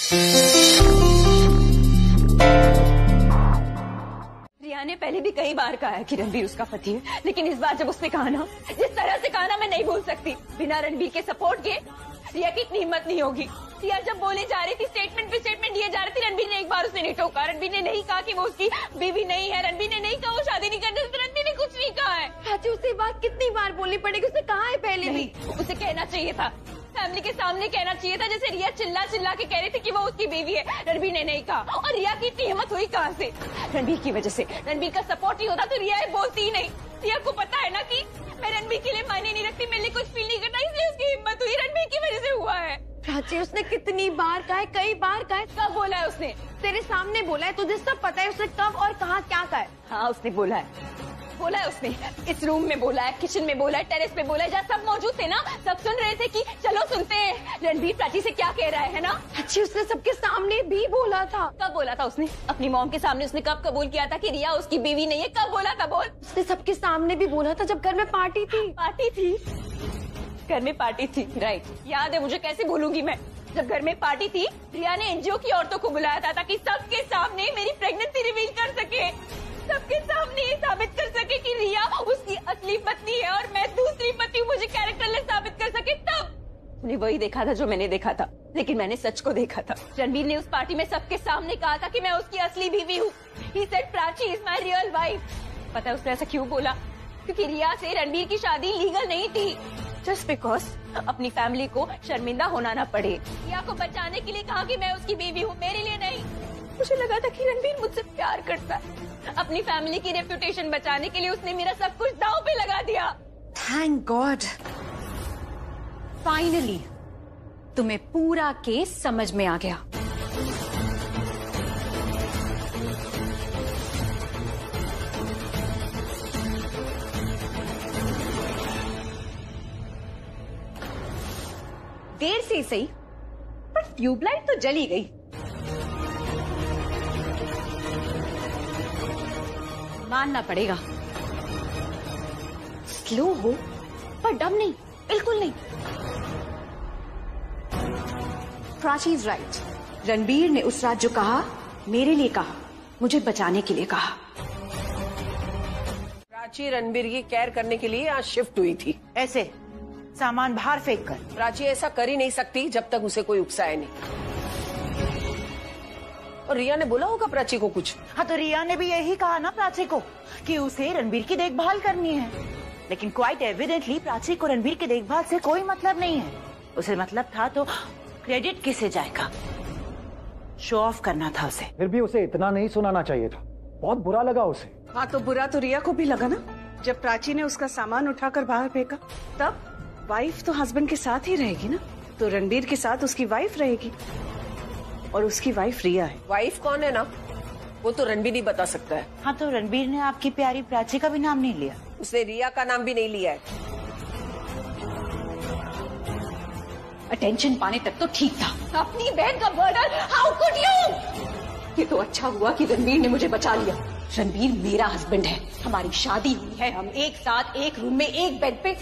रिया ने पहले भी कई बार कहा है कि रणबीर उसका पति है, लेकिन इस बार जब उसने कहा ना, जिस तरह से कहा ना, मैं नहीं भूल सकती। बिना रणबीर के सपोर्ट के रिया की इतनी हिम्मत नहीं होगी। रिया जब बोले जा रही थी, स्टेटमेंट पे स्टेटमेंट दिए जा रहे थे, रणबीर ने एक बार उसे नहीं टोका। रणबीर ने नहीं कहा कि वो उसकी बीवी नहीं है, रणबीर ने नहीं कहा वो शादी नहीं करने, रणबीर ने कुछ नहीं कहा है। चाची उसे बात कितनी बार बोलनी पड़ेगी, उसने कहा है पहले भी। उसे कहना चाहिए था, फैमिली के सामने कहना चाहिए था, जैसे रिया चिल्ला चिल्ला के कह रही थी कि वो उसकी बीवी है। रणबीर ने नहीं कहा। और रिया की इतनी हिम्मत हुई कहाँ से? रणबीर की वजह से। रणबीर का सपोर्ट ही होता तो रिया बोलती ही नहीं। रिया को पता है ना कि मैं रणबीर के लिए मायने नहीं रखती, मेरे लिए कुछ फील नहीं करता, इसलिए उसकी हिम्मत हुई। रणबीर की वजह से हुआ है। प्राची उसने कितनी बार कहा है, कई बार कहा है। कब बोला है उसने? तेरे सामने बोला है, तुझे सब पता है उसने कब और कहाँ क्या कहा है। हाँ उसने बोला है, बोला है उसने। इस रूम में बोला है, किचन में बोला है, टेरेस पे बोला है, जहाँ सब मौजूद थे ना, सब सुन रहे थे कि चलो सुनते हैं रणबीर प्राची से क्या कह रहा है ना। अच्छी उसने सबके सामने भी बोला था। कब बोला था उसने? अपनी मॉम के सामने उसने कब कबूल किया था कि रिया उसकी बीवी नहीं है? कब बोला था? बोल। उसने सबके सामने भी बोला था जब घर में पार्टी थी। पार्टी थी? घर में पार्टी थी, राइट। याद है मुझे, कैसे भूलूंगी मैं। जब घर में पार्टी थी, रिया ने एनजीओ की औरतों को बुलाया था ताकि सबके सामने मेरी प्रेगनेंसी रिवील कर सके, सबके सामने ये साबित कर सके कि रिया उसकी असली पत्नी है और मैं दूसरी पत्नी, मुझे कैरेक्टरलेस साबित कर सके। तब उन्हें वही देखा था जो मैंने देखा था, लेकिन मैंने सच को देखा था। रणबीर ने उस पार्टी में सबके सामने कहा था कि मैं उसकी असली बीवी हूँ। He said Prachi is my real wife. पता है उसने ऐसा क्यों बोला? क्योंकि रिया से रणबीर की शादी लीगल नहीं थी। जस्ट बिकॉज अपनी फैमिली को शर्मिंदा होना ना पड़े। रिया को बचाने के लिए कहा कि मैं उसकी बीवी हूँ, मेरे लिए नहीं। मुझे लगा था कि रणबीर मुझसे प्यार करता है। अपनी फैमिली की रेप्यूटेशन बचाने के लिए उसने मेरा सब कुछ दांव पे लगा दिया। थैंक गॉड, फाइनली तुम्हें पूरा केस समझ में आ गया। देर से सही, पर ट्यूबलाइट तो जली गई। मानना पड़ेगा, स्लो हो पर डम नहीं, बिल्कुल नहीं। Prachi is right. रणबीर ने उस रात जो कहा, मेरे लिए कहा, मुझे बचाने के लिए कहा। प्राची रणबीर की केयर करने के लिए यहाँ शिफ्ट हुई थी, ऐसे सामान बाहर फेंक कर। प्राची ऐसा कर ही नहीं सकती जब तक उसे कोई उकसाए नहीं। और रिया ने बोला होगा प्राची को कुछ। हाँ तो रिया ने भी यही कहा ना प्राची को कि उसे रणबीर की देखभाल करनी है, लेकिन क्वाइट एविडेंटली प्राची को रणबीर की देखभाल से कोई मतलब नहीं है। उसे मतलब था तो क्रेडिट किसे जाएगा, शो ऑफ करना था उसे। फिर भी उसे इतना नहीं सुनाना चाहिए था, बहुत बुरा लगा उसे। हाँ तो बुरा तो रिया को भी लगा ना, जब प्राची ने उसका सामान उठाकर बाहर फेंका। तब वाइफ तो हस्बैंड के साथ ही रहेगी ना, तो रणबीर के साथ उसकी वाइफ रहेगी, और उसकी वाइफ रिया है। वाइफ कौन है ना, वो तो रणबीर ही बता सकता है। हाँ तो रणबीर ने आपकी प्यारी प्राची का भी नाम नहीं लिया, उसने रिया का नाम भी नहीं लिया है। अटेंशन पाने तक तो ठीक था। अपनी बहन का मर्डर, हाउ कुड यू? ये तो अच्छा हुआ कि रणबीर ने मुझे बचा लिया। रणबीर मेरा हस्बैंड है, हमारी शादी हुई है, हम एक साथ एक रूम में एक बेड पे।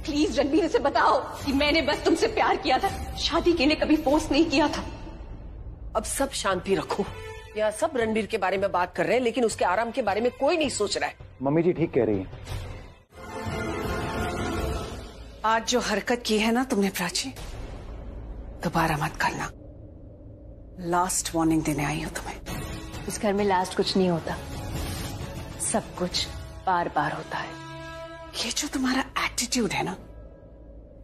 प्लीज रणबीर से बताओ कि मैंने बस तुमसे प्यार किया था, शादी के लिए कभी फोर्स नहीं किया था। अब सब शांति रखो। यहाँ सब रणबीर के बारे में बात कर रहे हैं, लेकिन उसके आराम के बारे में कोई नहीं सोच रहा है। मम्मी जी ठीक कह रही हैं। आज जो हरकत की है ना तुमने प्राची, दोबारा मत करना। लास्ट वार्निंग देने आई हूँ तुम्हें। इस घर में लास्ट कुछ नहीं होता, सब कुछ बार बार होता है। ये जो तुम्हारा एटीट्यूड है ना,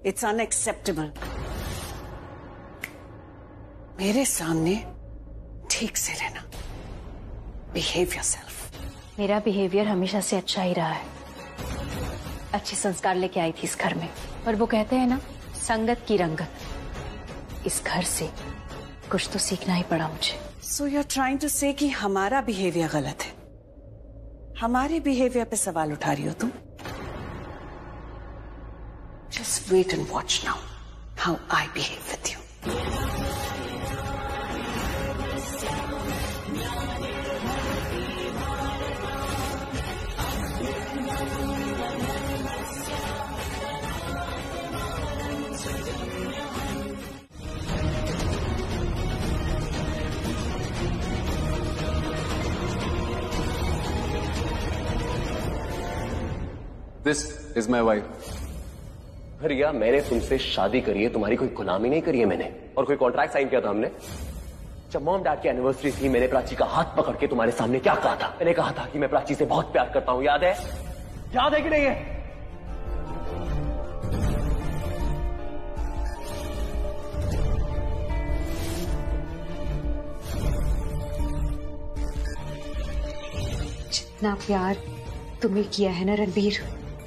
इट्स अनएक्सेप्टेबल। मेरे सामने ठीक से रहना, बिहेव योरसेल्फ। मेरा बिहेवियर हमेशा से अच्छा ही रहा है, अच्छे संस्कार लेके आई थी इस घर में। और वो कहते हैं ना, संगत की रंगत। इस घर से कुछ तो सीखना ही पड़ा मुझे। So you are trying to say कि हमारा बिहेवियर गलत है, हमारे बिहेवियर पे सवाल उठा रही हो तुम। Just wait and watch now how I behave with you. This is my wife. Riya, मैंने तुमसे शादी करी है, तुम्हारी कोई गुलामी नहीं करी है मैंने। और कोई कॉन्ट्रैक्ट साइन किया था हमने। जब मॉम डैड की एनिवर्सरी थी, मैंने प्राची का हाथ पकड़ के तुम्हारे सामने क्या कहा था? मैंने कहा था कि मैं प्राची से बहुत प्यार करता हूं। याद है? याद है कि नहीं है? जितना प्यार तुम्हें किया है ना रणबीर,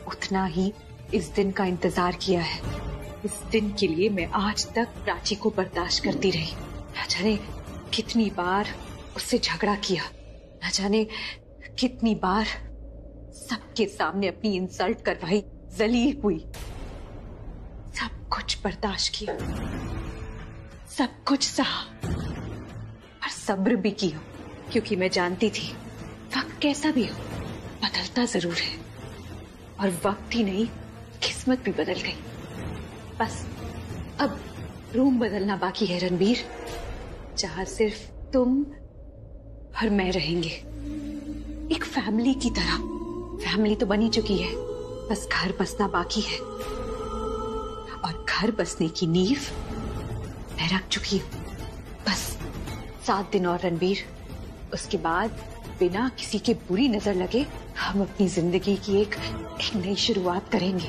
उतना ही इस दिन का इंतजार किया है। इस दिन के लिए मैं आज तक प्राची को बर्दाश्त करती रही। न जाने कितनी बार उससे झगड़ा किया, न जाने कितनी बार सबके सामने अपनी इंसल्ट करवाई, जलील हुई। सब कुछ बर्दाश्त किया, सब कुछ सहा, और सब्र भी किया, क्योंकि मैं जानती थी वक्त कैसा भी हो बदलता जरूर है। और वक्त ही नहीं, किस्मत भी बदल गई। बस अब रूम बदलना बाकी है रणबीर, जहां सिर्फ तुम और मैं रहेंगे, एक फैमिली की तरह। फैमिली तो बनी चुकी है, बस घर बसना बाकी है। और घर बसने की नींव मैं रख चुकी हूं। बस 7 दिन और रणबीर, उसके बाद बिना किसी के बुरी नजर लगे हम अपनी जिंदगी की एक नई शुरुआत करेंगे।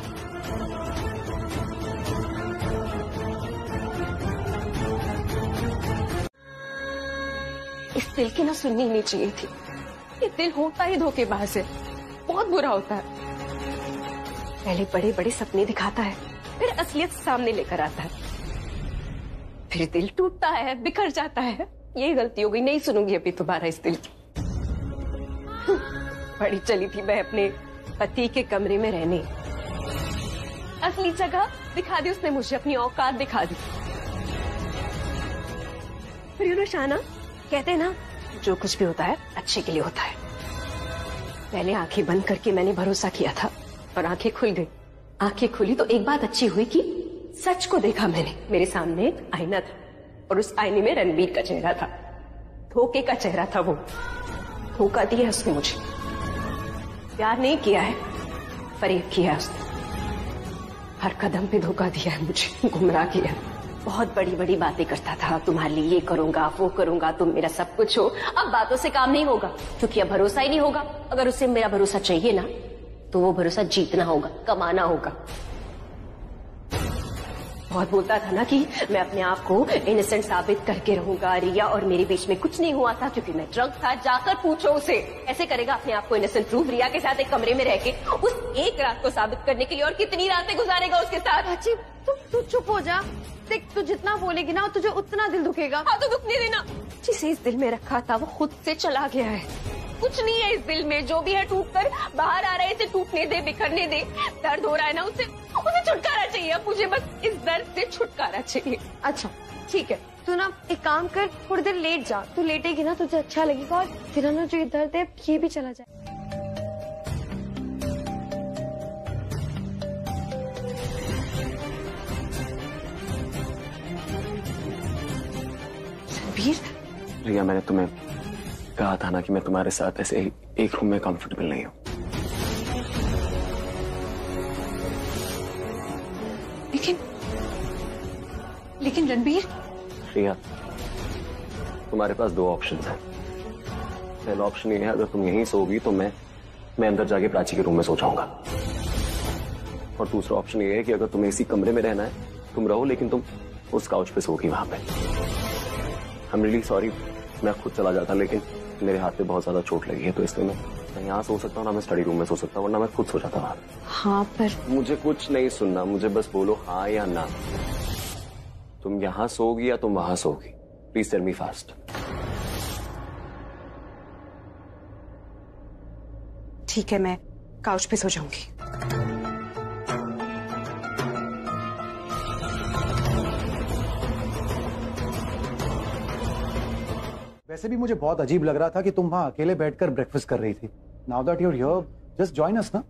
इस दिल की ना सुननी नहीं चाहिए थी। ये दिल होता ही धोखेबाज है, बहुत बुरा होता है। पहले बड़े बड़े सपने दिखाता है, फिर असलियत सामने लेकर आता है, फिर दिल टूटता है, बिखर जाता है। यही गलती हो गई, नहीं सुनूंगी अभी दोबारा इस दिल की। बड़ी चली थी मैं अपने पति के कमरे में रहने, असली जगह दिखा दी उसने मुझे, अपनी औकात दिखा दी। फिर शाना कहते हैं ना, जो कुछ भी होता है अच्छे के लिए होता है। पहले आंखें बंद करके मैंने भरोसा किया था, और आंखें खुल गई। आंखें खुली तो एक बात अच्छी हुई कि सच को देखा मैंने। मेरे सामने एक आईना था, और उस आईने में रणबीर का चेहरा था। धोखे का चेहरा था वो। धोखा दिया उसने मुझे, प्यार नहीं किया है, फरेब किया उसने। हर कदम पे धोखा दिया है मुझे, गुमराह किया। बहुत बड़ी बड़ी बातें करता था, तुम्हारे लिए ये करूंगा, वो करूंगा, तुम मेरा सब कुछ हो। अब बातों से काम नहीं होगा, क्योंकि अब भरोसा ही नहीं होगा। अगर उसे मेरा भरोसा चाहिए ना, तो वो भरोसा जीतना होगा, कमाना होगा। बहुत बोलता था ना कि मैं अपने आप को इनोसेंट साबित करके रहूंगा, रिया और मेरे बीच में कुछ नहीं हुआ था क्योंकि मैं ड्रंक था। जाकर पूछो उसे, ऐसे करेगा अपने आप को इनोसेंट प्रूफ रिया के साथ एक कमरे में रह के, उस एक रात को साबित करने के लिए। और कितनी रातें गुजारेगा उसके साथ। अच्छी तू चुप हो जा। देख, तू जितना बोलेगी ना तुझे उतना दिल दुखेगा। हाँ तो दुखने देना। जिसे इस दिल में रखा था वो खुद से चला गया है। कुछ नहीं है इस दिल में, जो भी है टूट कर बाहर आ रहा है। इसे टूटने दे, बिखरने दे। दर्द हो रहा है ना, उसे छुटकारा चाहिए। अब मुझे बस इस दर्द से छुटकारा चाहिए। अच्छा ठीक है, तू ना एक काम कर, थोड़ी देर लेट जा। तू लेटेगी ना तुझे अच्छा लगेगा, और तेरा ना जो ये दर्द है ये भी चला जाए। रिया, मैंने तुम्हें कहा था ना कि मैं तुम्हारे साथ ऐसे एक रूम में कंफर्टेबल नहीं हूं। लेकिन रणबीर। रिया, तुम्हारे पास 2 ऑप्शंस हैं। पहला ऑप्शन ये है, अगर तुम यहीं सोगी तो मैं अंदर जाके प्राची के रूम में सो जाऊंगा। और दूसरा ऑप्शन ये है कि अगर तुम्हें इसी कमरे में रहना है, तुम रहो, लेकिन तुम उस काउच पे सोगी वहां पे। आई एम रियली सॉरी, मैं खुद चला जाता, लेकिन मेरे हाथ पे बहुत ज्यादा चोट लगी है, तो इसलिए मैं यहाँ सो सकता हूँ ना, मैं स्टडी रूम में सो सकता हूँ, वरना मैं खुद सो जाता वहां। हाँ पर मुझे कुछ नहीं सुनना, मुझे बस बोलो हाँ या ना। तुम यहाँ सोगी या तुम वहां सोगी? Please tell me fast. ठीक है, मैं काउच पे सो जाऊंगी। वैसे भी मुझे बहुत अजीब लग रहा था कि तुम वहां अकेले बैठकर ब्रेकफास्ट कर रही थी। Now that you are here, just join us ना।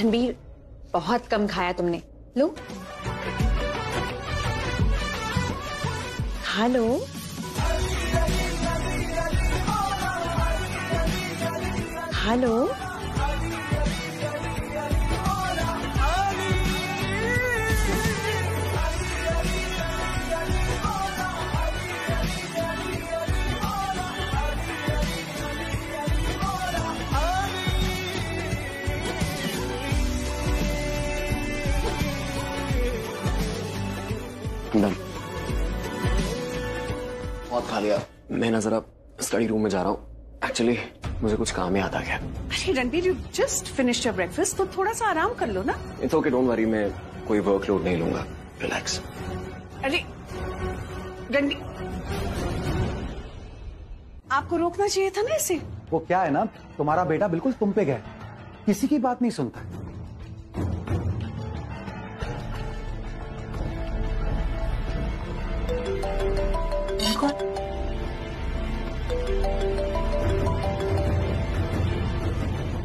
रणबीर, बहुत कम खाया तुमने, लो खा लो। खा लो। बहुत खा लिया। मैं ना जरा स्टडी रूम में जा रहा हूँ। एक्चुअली मुझे कुछ काम याद आ गया। अरे Ranbir, you just finished your breakfast, तो थोड़ा सा आराम कर लो ना। इट्स ओके, डोंट वरी, मैं कोई वर्कलोड नहीं लूंगा। रिलैक्स। अरे रणबीर, आपको रोकना चाहिए था ना इसे। वो क्या है ना, तुम्हारा बेटा बिल्कुल तुम पे गया, किसी की बात नहीं सुनता।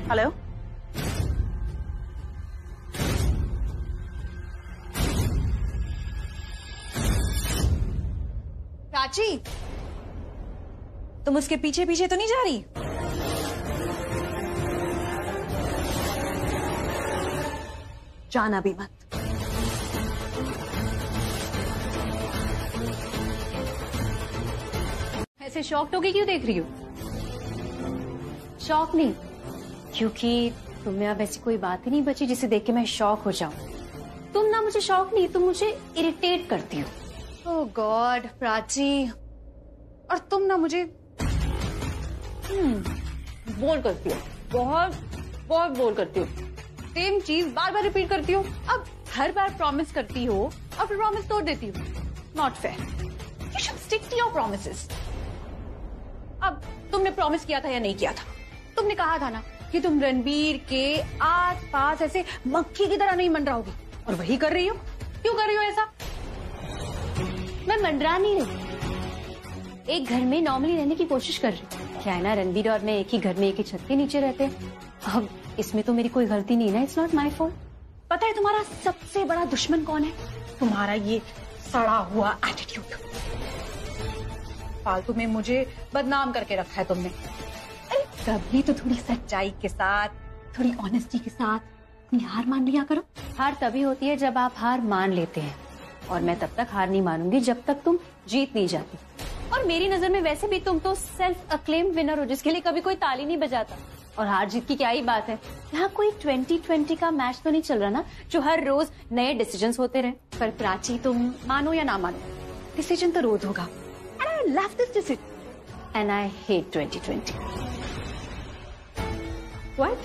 हेलो, प्राची, तुम उसके पीछे पीछे तो नहीं जा रही? जाना भी मत। ऐसे शॉक्ड होके क्यों देख रही हो? शॉक नहीं, क्योंकि तुम्हें अब ऐसी कोई बात ही नहीं बची जिसे देख के मैं शॉक हो जाऊं। तुम ना मुझे शॉक नहीं, तुम मुझे इरिटेट करती हो। ओह गॉड प्राची, और तुम ना मुझे बोर करती हो, बहुत बहुत बोर करती हो। सेम चीज बार बार रिपीट करती हो। अब हर बार प्रॉमिस करती हो और फिर प्रॉमिस तोड़ देती हो। Not fair. You should stick to your promises. अब तुमने प्रॉमिस किया था या नहीं किया था? तुमने कहा था ना कि तुम रणबीर के आस पास ऐसे मक्खी की तरह नहीं मंडराओगी, और वही कर रही हो। क्यों कर रही हो ऐसा? मैं मंडरा नहीं रही, एक घर में नॉर्मली रहने की कोशिश कर रही हूँ। क्या है ना, रणबीर और मैं एक ही घर में एक ही छत के नीचे रहते हैं। अब इसमें तो मेरी कोई गलती नहीं ना, इट्स नॉट माई फॉल्ट। पता है तुम्हारा सबसे बड़ा दुश्मन कौन है? तुम्हारा ये सड़ा हुआ एटीट्यूड। फालतू में मुझे बदनाम करके रखा है तुमने। अरे कभी तो थोड़ी सच्चाई के साथ, थोड़ी ऑनेस्टी के साथ अपनी हार मान लिया करो। हार तभी होती है जब आप हार मान लेते हैं, और मैं तब तक हार नहीं मानूंगी जब तक तुम जीत नहीं जाती। और मेरी नजर में वैसे भी तुम तो सेल्फ अक्लेम्ड विनर हो, जिसके लिए कभी कोई ताली नहीं बजाता। और हार जीत की क्या ही बात है, यहाँ कोई 2020 का मैच तो नहीं चल रहा ना, जो हर रोज नए डिसीजंस होते रहे। पर प्राची, तुम मानो या ना मानो, डिसीजन तो रोज होगा। And I love this decision and I hate 2020। What?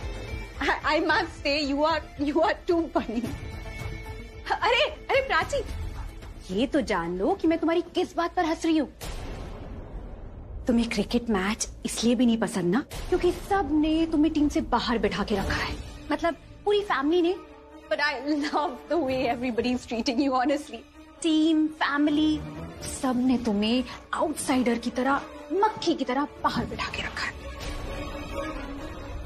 I must say you are too funny. अरे प्राची, ये तो जान लो कि मैं तुम्हारी किस बात पर हंस रही हूँ। तुम्हें क्रिकेट मैच इसलिए भी नहीं पसंद ना, क्योंकि सब ने तुम्हें टीम से बाहर बिठा के रखा है, मतलब पूरी फैमिली ने। But I love the way everybody is treating you honestly. Team, family, सब ने तुम्हें आउटसाइडर की तरह, मक्खी की तरह बाहर बिठा के रखा है।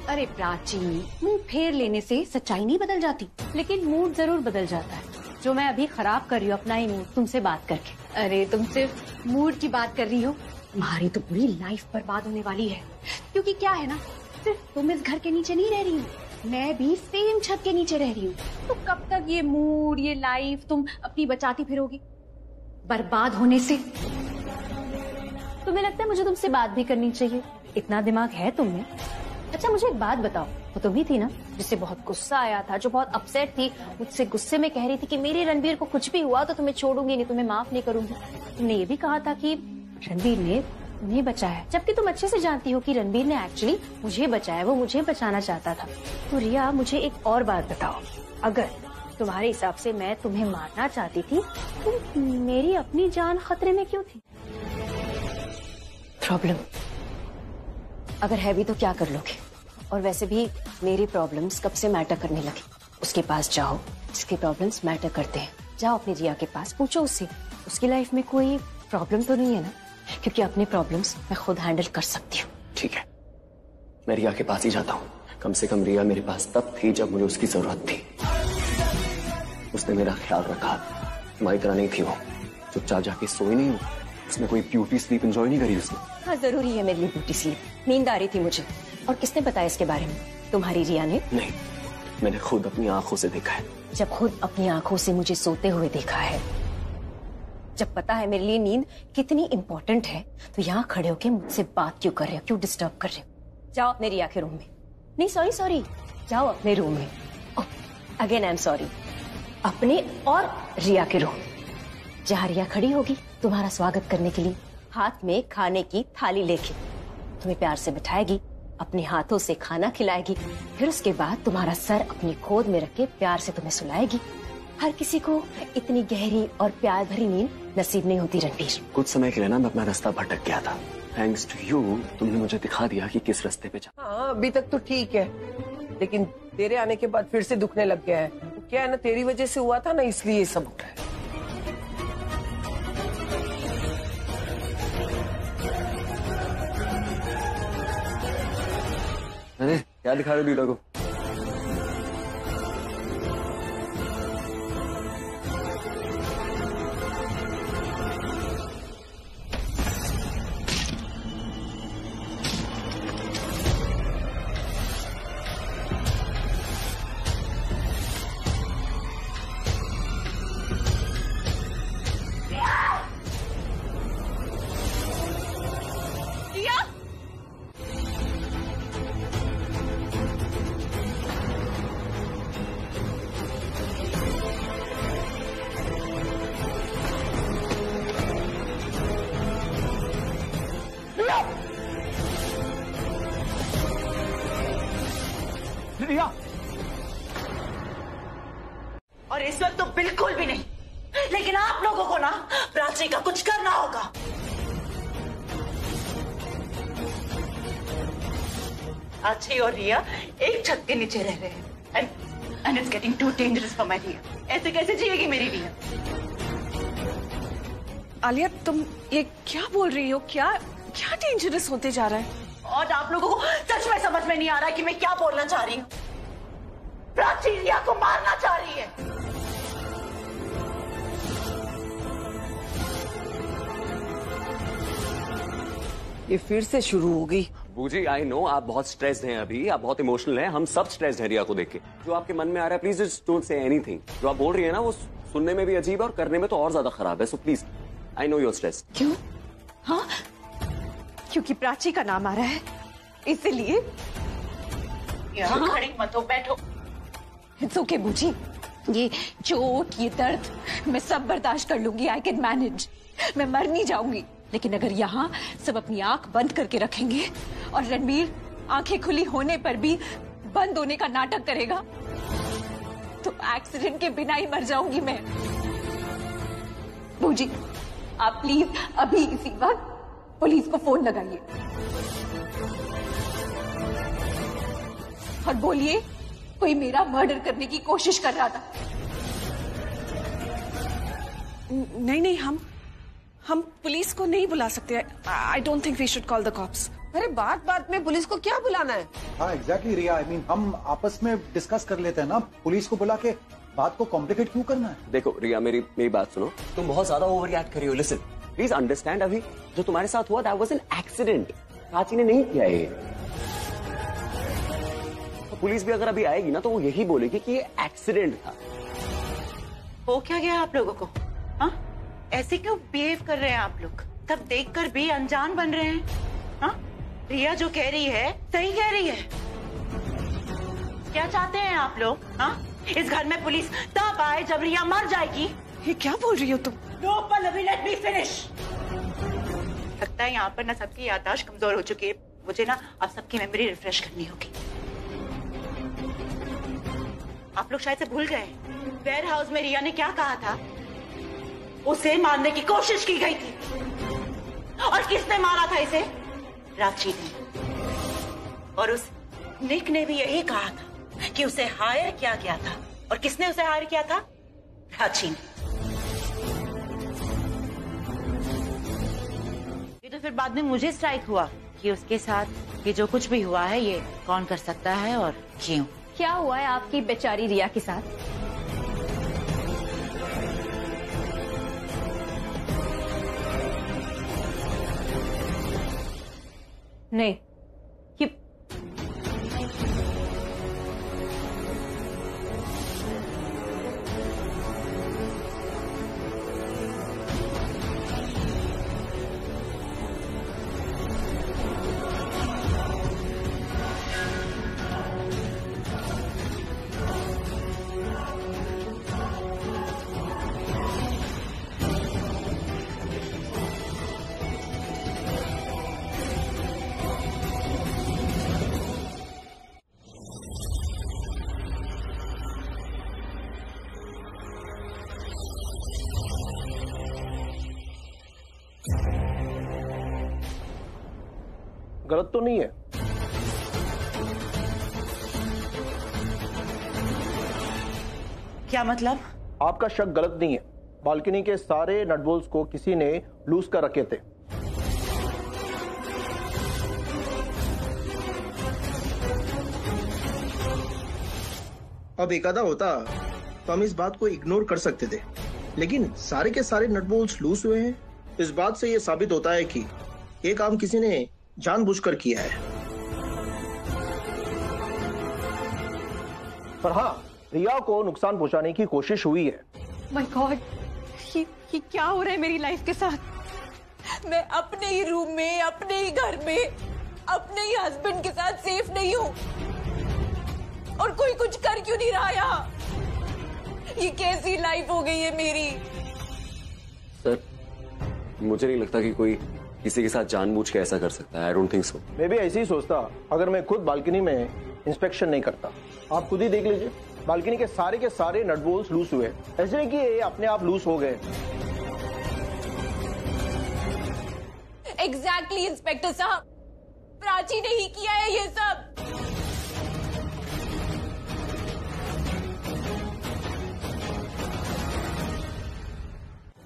अरे प्राची, मुंह फेर लेने से सच्चाई नहीं बदल जाती, लेकिन मूड जरूर बदल जाता है, जो मैं अभी खराब कर रही हूँ अपना ही मूड तुमसे बात करके। अरे तुम सिर्फ मूड की बात कर रही हो, तुम्हारी तो पूरी लाइफ बर्बाद होने वाली है। क्योंकि क्या है ना, सिर्फ तुम इस घर के नीचे नहीं रह रही हो, मैं भी सेम छत के नीचे रह रही हूँ। तो कब तक ये मूड, ये लाइफ तुम अपनी बचाती फिरोगी बर्बाद होने से? तुम्हें लगता है मुझे तुमसे बात भी करनी चाहिए? इतना दिमाग है तुम में? अच्छा मुझे एक बात बताओ, वो तुम ही थी ना जिससे बहुत गुस्सा आया था, जो बहुत अपसेट थी, मुझसे गुस्से में कह रही थी कि मेरे रणबीर को कुछ भी हुआ तो तुम्हें छोड़ूंगी नहीं, तुम्हें माफ नहीं करूंगी। तुमने ये भी कहा था कि रणबीर ने तुम्हें बचाया, जबकि तुम अच्छे से जानती हो कि रणबीर ने एक्चुअली मुझे बचाया, वो मुझे बचाना चाहता था। तो रिया, मुझे एक और बात बताओ, अगर तुम्हारे हिसाब से मैं तुम्हें मारना चाहती थी, तो मेरी अपनी जान खतरे में क्यों थी? प्रॉब्लम अगर है भी तो क्या कर लोगे? और वैसे भी मेरी प्रॉब्लम्स कब से मैटर करने लगी। उसके पास जाओ जिसके प्रॉब्लम्स मैटर करते हैं, जाओ अपनी रिया के पास, पूछो उससे उसकी लाइफ में कोई प्रॉब्लम तो नहीं है ना, क्योंकि अपनी प्रॉब्लम्स मैं खुद हैंडल कर सकती हूँ। ठीक है, मैं रिया के पास ही जाता हूँ। कम से कम रिया मेरे पास तब थी जब मुझे उसकी जरूरत थी। उसने मेरा ख्याल रखा। तुम्हारी तरह नहीं थी वो, चुपचाप जाके सोई नहीं हो। उसने कोई ब्यूटी स्लीप एंजॉय नहीं करी उसने। हाँ, जरूरी है मेरे लिए ब्यूटी स्लीप। नींद आ रही थी मुझे। और किसने बताया इसके बारे में? तुम्हारी रिया ने? नहीं, मैंने खुद अपनी आंखों से देखा है। जब खुद अपनी आंखों से मुझे सोते हुए देखा है, जब पता है मेरे लिए नींद कितनी इंपॉर्टेंट है, तो यहाँ खड़े होके मुझसे बात क्यों कर रहे हो, क्यों डिस्टर्ब कर रहे हो? जाओ अपने रिया के रूम में। नहीं, सॉरी, जाओ अपने रूम में। अगेन आई एम सॉरी, अपने और रिया के रूम। जहाँ रिया खड़ी होगी तुम्हारा स्वागत करने के लिए, हाथ में खाने की थाली लेके तुम्हें प्यार से बिठाएगी, अपने हाथों से खाना खिलाएगी, फिर उसके बाद तुम्हारा सर अपनी गोद में रख के प्यार से तुम्हें सुलाएगी। हर किसी को इतनी गहरी और प्यार भरी नींद नसीब नहीं होती रणबीर। कुछ समय के लिए ना मैं अपना रास्ता भटक गया था। थैंक्स टू यू, तुमने मुझे दिखा दिया कि किस रास्ते पे जा। हाँ, अभी तक तो ठीक है, लेकिन तेरे आने के बाद फिर से दुखने लग गया है। क्या है ना, तेरी वजह से हुआ था ना, इसलिए ये सब हो रहा है। अरे क्या दिखा रहे हो दीदा को? रिया, और इस वक्त तो बिल्कुल भी नहीं, लेकिन आप लोगों को ना प्राची का कुछ करना होगा। प्राची और रिया एक छत के नीचे रह रहे हैं and it's getting too dangerous for my Riya. ऐसे कैसे जिएगी मेरी रिया? आलिया, तुम ये क्या बोल रही हो? क्या क्या डेंजरस होते जा रहा है? और आप लोगों को सच में समझ में नहीं आ रहा कि मैं क्या बोलना चाह रही हूँ। प्राची रिया को मारना चाह रही है। ये फिर से शुरू हो गई। बूजी, आई नो आप बहुत स्ट्रेस्ड हैं अभी, आप बहुत इमोशनल हैं। हम सब स्ट्रेस्ड हैं रिया को देख के। जो आपके मन में आ रहा है, please just don't say anything. जो आप बोल रही है ना, वो सुनने में भी अजीब है और करने में तो और ज्यादा खराब है। So please, I know you are stressed. क्यों? हाँ, क्योंकि प्राची का नाम आ रहा है, इसलिए। यहाँ खड़ी मत हो, बैठो। इट्स ओके बूजी, ये चोट, ये दर्द मैं सब बर्दाश्त कर लूंगी। I can manage. मैं मर नहीं जाऊंगी, लेकिन अगर यहाँ सब अपनी आंख बंद करके रखेंगे और रणबीर आंखें खुली होने पर भी बंद होने का नाटक करेगा, तो एक्सीडेंट के बिना ही मर जाऊंगी मैं। बूजी, आप प्लीज अभी इसी वक्त पुलिस को फोन लगाइए और बोलिए कोई मेरा मर्डर करने की कोशिश कर रहा था। नहीं, हम पुलिस को नहीं बुला सकते। I don't think we should call the cops. अरे बात बात में पुलिस को क्या बुलाना है? हाँ एग्जैक्टली रिया, आई मीन हम आपस में डिस्कस कर लेते हैं ना। पुलिस को बुला के बात को कॉम्प्लिकेट क्यों करना है? देखो रिया, मेरी बात सुनो। तुम बहुत ज्यादा ओवर रिएक्ट कर रही हो। लिसन, प्लीज अंडरस्टैंड, अभी जो तुम्हारे साथ हुआ that was an accident. Prachi ने नहीं किया ये। तो पुलिस भी अगर अभी आएगी ना, तो वो यही बोलेगी कि ये एक्सीडेंट था। हो क्या गया आप लोगों को? हाँ, ऐसे क्यों बिहेव कर रहे हैं आप लोग? तब देखकर भी अनजान बन रहे हैं। हाँ, रिया जो कह रही है सही कह रही है। क्या चाहते हैं आप लोग? हाँ, इस घर में पुलिस तब आए जब रिया मर जाएगी। ये क्या बोल रही हो तुम? No Pallavi, let me finish. लगता है यहाँ पर ना सबकी याददाश्त कमजोर हो चुकी है। मुझे ना अब सबकी मेमोरी रिफ्रेश करनी होगी। आप लोग शायद से भूल गए, वेयर हाउस में रिया ने क्या कहा था? उसे मारने की कोशिश की गई थी। और किसने मारा था इसे? प्राची ने। और उस निक ने भी यही कहा था कि उसे हायर किया गया था। और किसने उसे हायर किया था? प्राची ने। ये तो फिर बाद में मुझे स्ट्राइक हुआ कि उसके साथ ये जो कुछ भी हुआ है ये कौन कर सकता है और क्यों। क्या हुआ है आपकी बेचारी रिया के साथ? नहीं, ये गलत तो नहीं है। क्या मतलब? आपका शक गलत नहीं है। बालकनी के सारे नट बोल्ट्स को किसी ने लूज कर रखे थे। अब एकादा होता तो हम इस बात को इग्नोर कर सकते थे, लेकिन सारे के सारे नट बोल्ट्स लूज हुए हैं। इस बात से यह साबित होता है कि ये काम किसी ने जानबूझकर किया है। पर हाँ, रिया को नुकसान पहुंचाने की कोशिश हुई है। माय गॉड, ये क्या हो रहा है मेरी लाइफ के साथ? मैं अपने ही रूम में, अपने ही घर में, अपने ही हस्बैंड के साथ सेफ नहीं हूँ, और कोई कुछ कर क्यों नहीं रहा यहाँ? ये कैसी लाइफ हो गई है मेरी? सर, मुझे नहीं लगता कि कोई किसी के साथ जानबूझ के ऐसा कर सकता है। आई डोंट थिंक सो। मैं भी ऐसे ही सोचता अगर मैं खुद बालकनी में इंस्पेक्शन नहीं करता। आप खुद ही देख लीजिए, बालकनी के सारे नट बोल्ट्स लूज हुए। ऐसे नहीं कि ये अपने आप लूज हो गए। एग्जैक्टली इंस्पेक्टर साहब, प्राची ने ही किया है ये सब।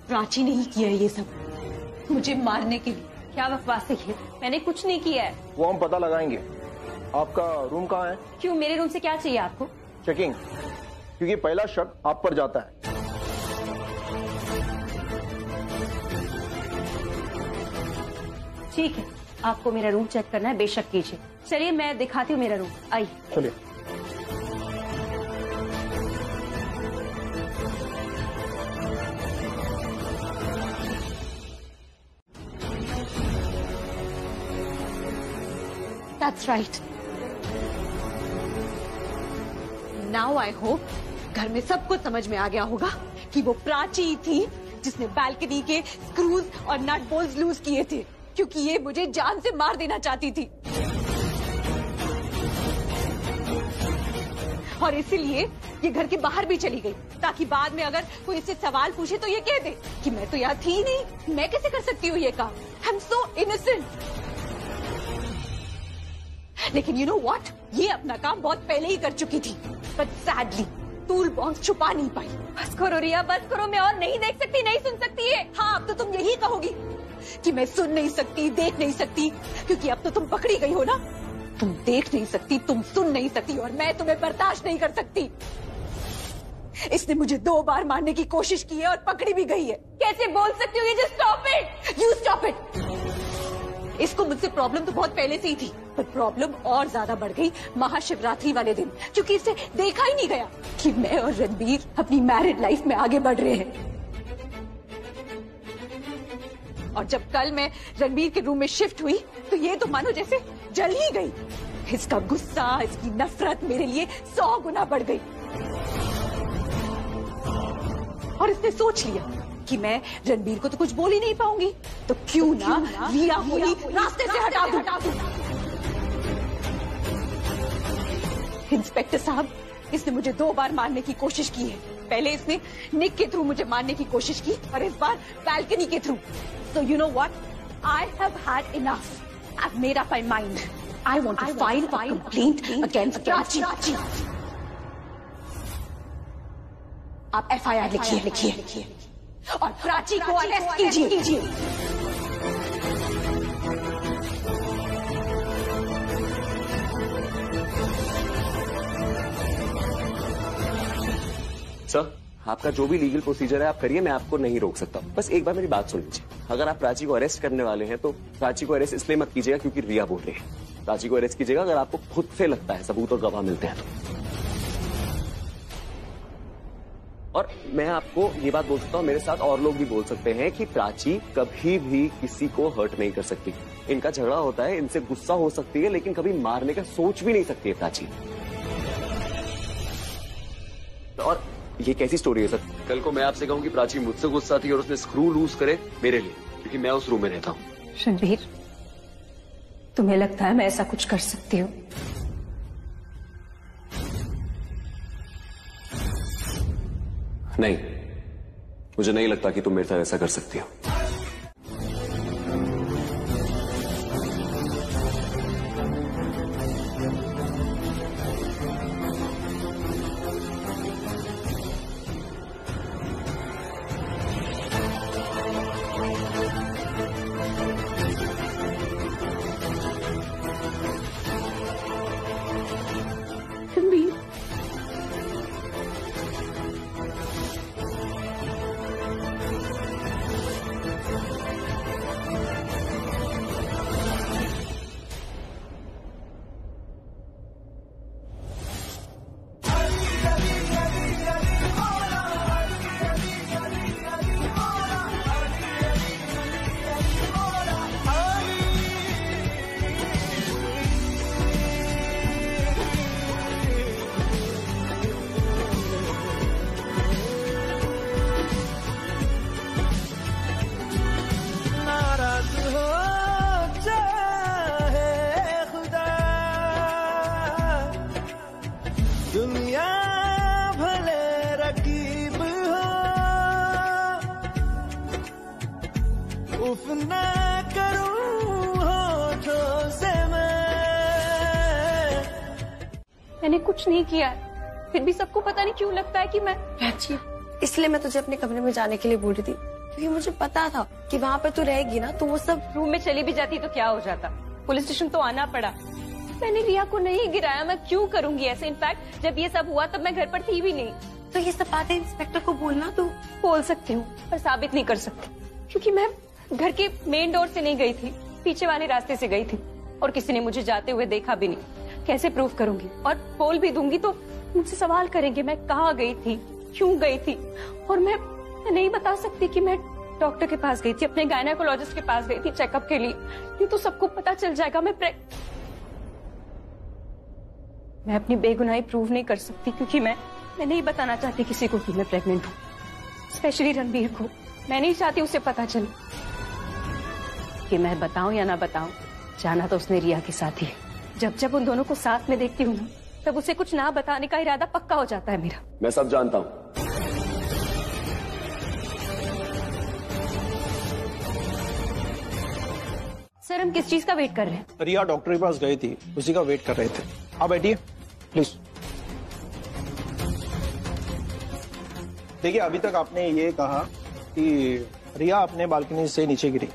प्राची ने ही किया है ये सब, मुझे मारने के लिए। क्या बकवास है ये? मैंने कुछ नहीं किया है। वो हम पता लगाएंगे। आपका रूम कहाँ है? क्यों, मेरे रूम से क्या चाहिए आपको? चेकिंग, क्योंकि पहला शक आप पर जाता है। ठीक है, आपको मेरा रूम चेक करना है, बेशक कीजिए। चलिए मैं दिखाती हूँ मेरा रूम, आइए। चलिए। That's right. Now I hope घर में सबको समझ में आ गया होगा कि वो प्राची थी जिसने बालकनी के स्क्रूज और नट बोल्ट्स लूज किए थे, क्योंकि ये मुझे जान से मार देना चाहती थी। और इसीलिए ये घर के बाहर भी चली गई, ताकि बाद में अगर कोई इससे सवाल पूछे तो ये कह दे कि मैं तो यहाँ थी नहीं, मैं कैसे कर सकती हूँ ये काम? I am so innocent. लेकिन यू नो व्हाट, ये अपना काम बहुत पहले ही कर चुकी थी, बट सैडली टूल बॉक्स छुपा नहीं पाई। बस करो रिया, बस करो। मैं और नहीं देख सकती, नहीं सुन सकती है। हाँ, अब तो तुम यही कहोगी कि मैं सुन नहीं सकती, देख नहीं सकती, क्योंकि अब तो तुम पकड़ी गई हो ना। तुम देख नहीं सकती, तुम सुन नहीं सकती, और मैं तुम्हें बर्दाश्त नहीं कर सकती। इसने मुझे 2 बार मारने की कोशिश की है और पकड़ी भी गई है। कैसे बोल सकती हो? Just stop it, you stop it. इसको मुझसे प्रॉब्लम तो बहुत पहले से ही थी, पर प्रॉब्लम और ज्यादा बढ़ गई महाशिवरात्रि वाले दिन, क्योंकि इसे देखा ही नहीं गया कि मैं और रणबीर अपनी मैरिड लाइफ में आगे बढ़ रहे हैं। और जब कल मैं रणबीर के रूम में शिफ्ट हुई तो ये तो मानो जैसे जल ही गई। इसका गुस्सा, इसकी नफरत मेरे लिए 100 गुना बढ़ गई। और इसने सोच लिया कि मैं रणबीर को तो कुछ बोल ही नहीं पाऊंगी, तो क्यों ना रिया को ही रास्ते से हटा दूं। इंस्पेक्टर साहब, इसने मुझे 2 बार मारने की कोशिश की है। पहले इसने निक के थ्रू मुझे मारने की कोशिश की, और इस बार बालकनी के through. So you know what? I have had enough. I've made up my mind. I want to file a complaint against Prachi. आप FIR लिखिए और प्राची को अरेस्ट कीजिए। आपका जो भी लीगल प्रोसीजर है आप करिए, मैं आपको नहीं रोक सकता। बस एक बार मेरी बात सुन लीजिए, अगर आप प्राची को अरेस्ट करने वाले हैं तो प्राची को अरेस्ट इसलिए मत कीजिएगा क्योंकि रिया बोल रही है। प्राची को अरेस्ट कीजिएगा अगर आपको खुद से लगता है, सबूत और गवाह मिलते हैं तो। और मैं आपको ये बात बोल सकता हूँ, मेरे साथ और लोग भी बोल सकते हैं कि प्राची कभी भी किसी को हर्ट नहीं कर सकती। इनका झगड़ा होता है, इनसे गुस्सा हो सकती है, लेकिन कभी मारने का सोच भी नहीं सकती है प्राची। और ये कैसी स्टोरी है सर? कल को मैं आपसे कहूँ कि प्राची मुझसे गुस्सा थी और उसने स्क्रू लूज करे मेरे लिए, क्योंकि मैं उस रूम में रहता हूँ। रणबीर, तुम्हें लगता है मैं ऐसा कुछ कर सकती हूँ? नहीं, मुझे नहीं लगता कि तुम मेरे साथ ऐसा कर सकती हो। मैंने कुछ नहीं किया है, फिर भी सबको पता नहीं क्यों लगता है कि मैं। प्राची, इसलिए मैं तुझे अपने कमरे में जाने के लिए बोल रही थी, क्योंकि मुझे पता था कि वहाँ पे तू रहेगी ना तो वो सब। रूम में चली भी जाती तो क्या हो जाता, पुलिस स्टेशन तो आना पड़ा। मैंने रिया को नहीं गिराया, मैं क्यों करूंगी ऐसे? इनफैक्ट जब ये सब हुआ तब मैं घर पर थी भी नहीं। तो ये सब बातें इंस्पेक्टर को बोलना तू। बोल सकती हूँ पर साबित नहीं कर सकती, क्योंकि मैं घर के मेन डोर से नहीं गई थी, पीछे वाले रास्ते से गई थी और किसी ने मुझे जाते हुए देखा भी नहीं। कैसे प्रूफ करूंगी? और बोल भी दूंगी तो मुझसे सवाल करेंगे मैं कहाँ गई थी, क्यों गई थी। और मैं नहीं बता सकती कि मैं डॉक्टर के पास गई थी, अपने गायनेकोलॉजिस्ट के पास गई थी चेकअप के लिए। ये तो सबको पता चल जाएगा। मैं अपनी बेगुनाही प्रूव नहीं कर सकती, क्योंकि मैं नहीं बताना चाहती किसी को कि मैं प्रेग्नेंट हूँ, स्पेशली रणबीर को। मैं नहीं चाहती उसे पता चले। कि मैं बताऊं या ना बताऊं, जाना तो उसने रिया के साथ ही है। जब जब उन दोनों को साथ में देखती हूँ ना, तब उसे कुछ ना बताने का इरादा पक्का हो जाता है मेरा। मैं सब जानता हूँ। सर, हम किस चीज का वेट कर रहे हैं? रिया डॉक्टर के पास गई थी, उसी का वेट कर रहे थे। आप बैठिए प्लीज। देखिए, अभी तक आपने ये कहा कि रिया अपने बालकनी से नीचे गिरी,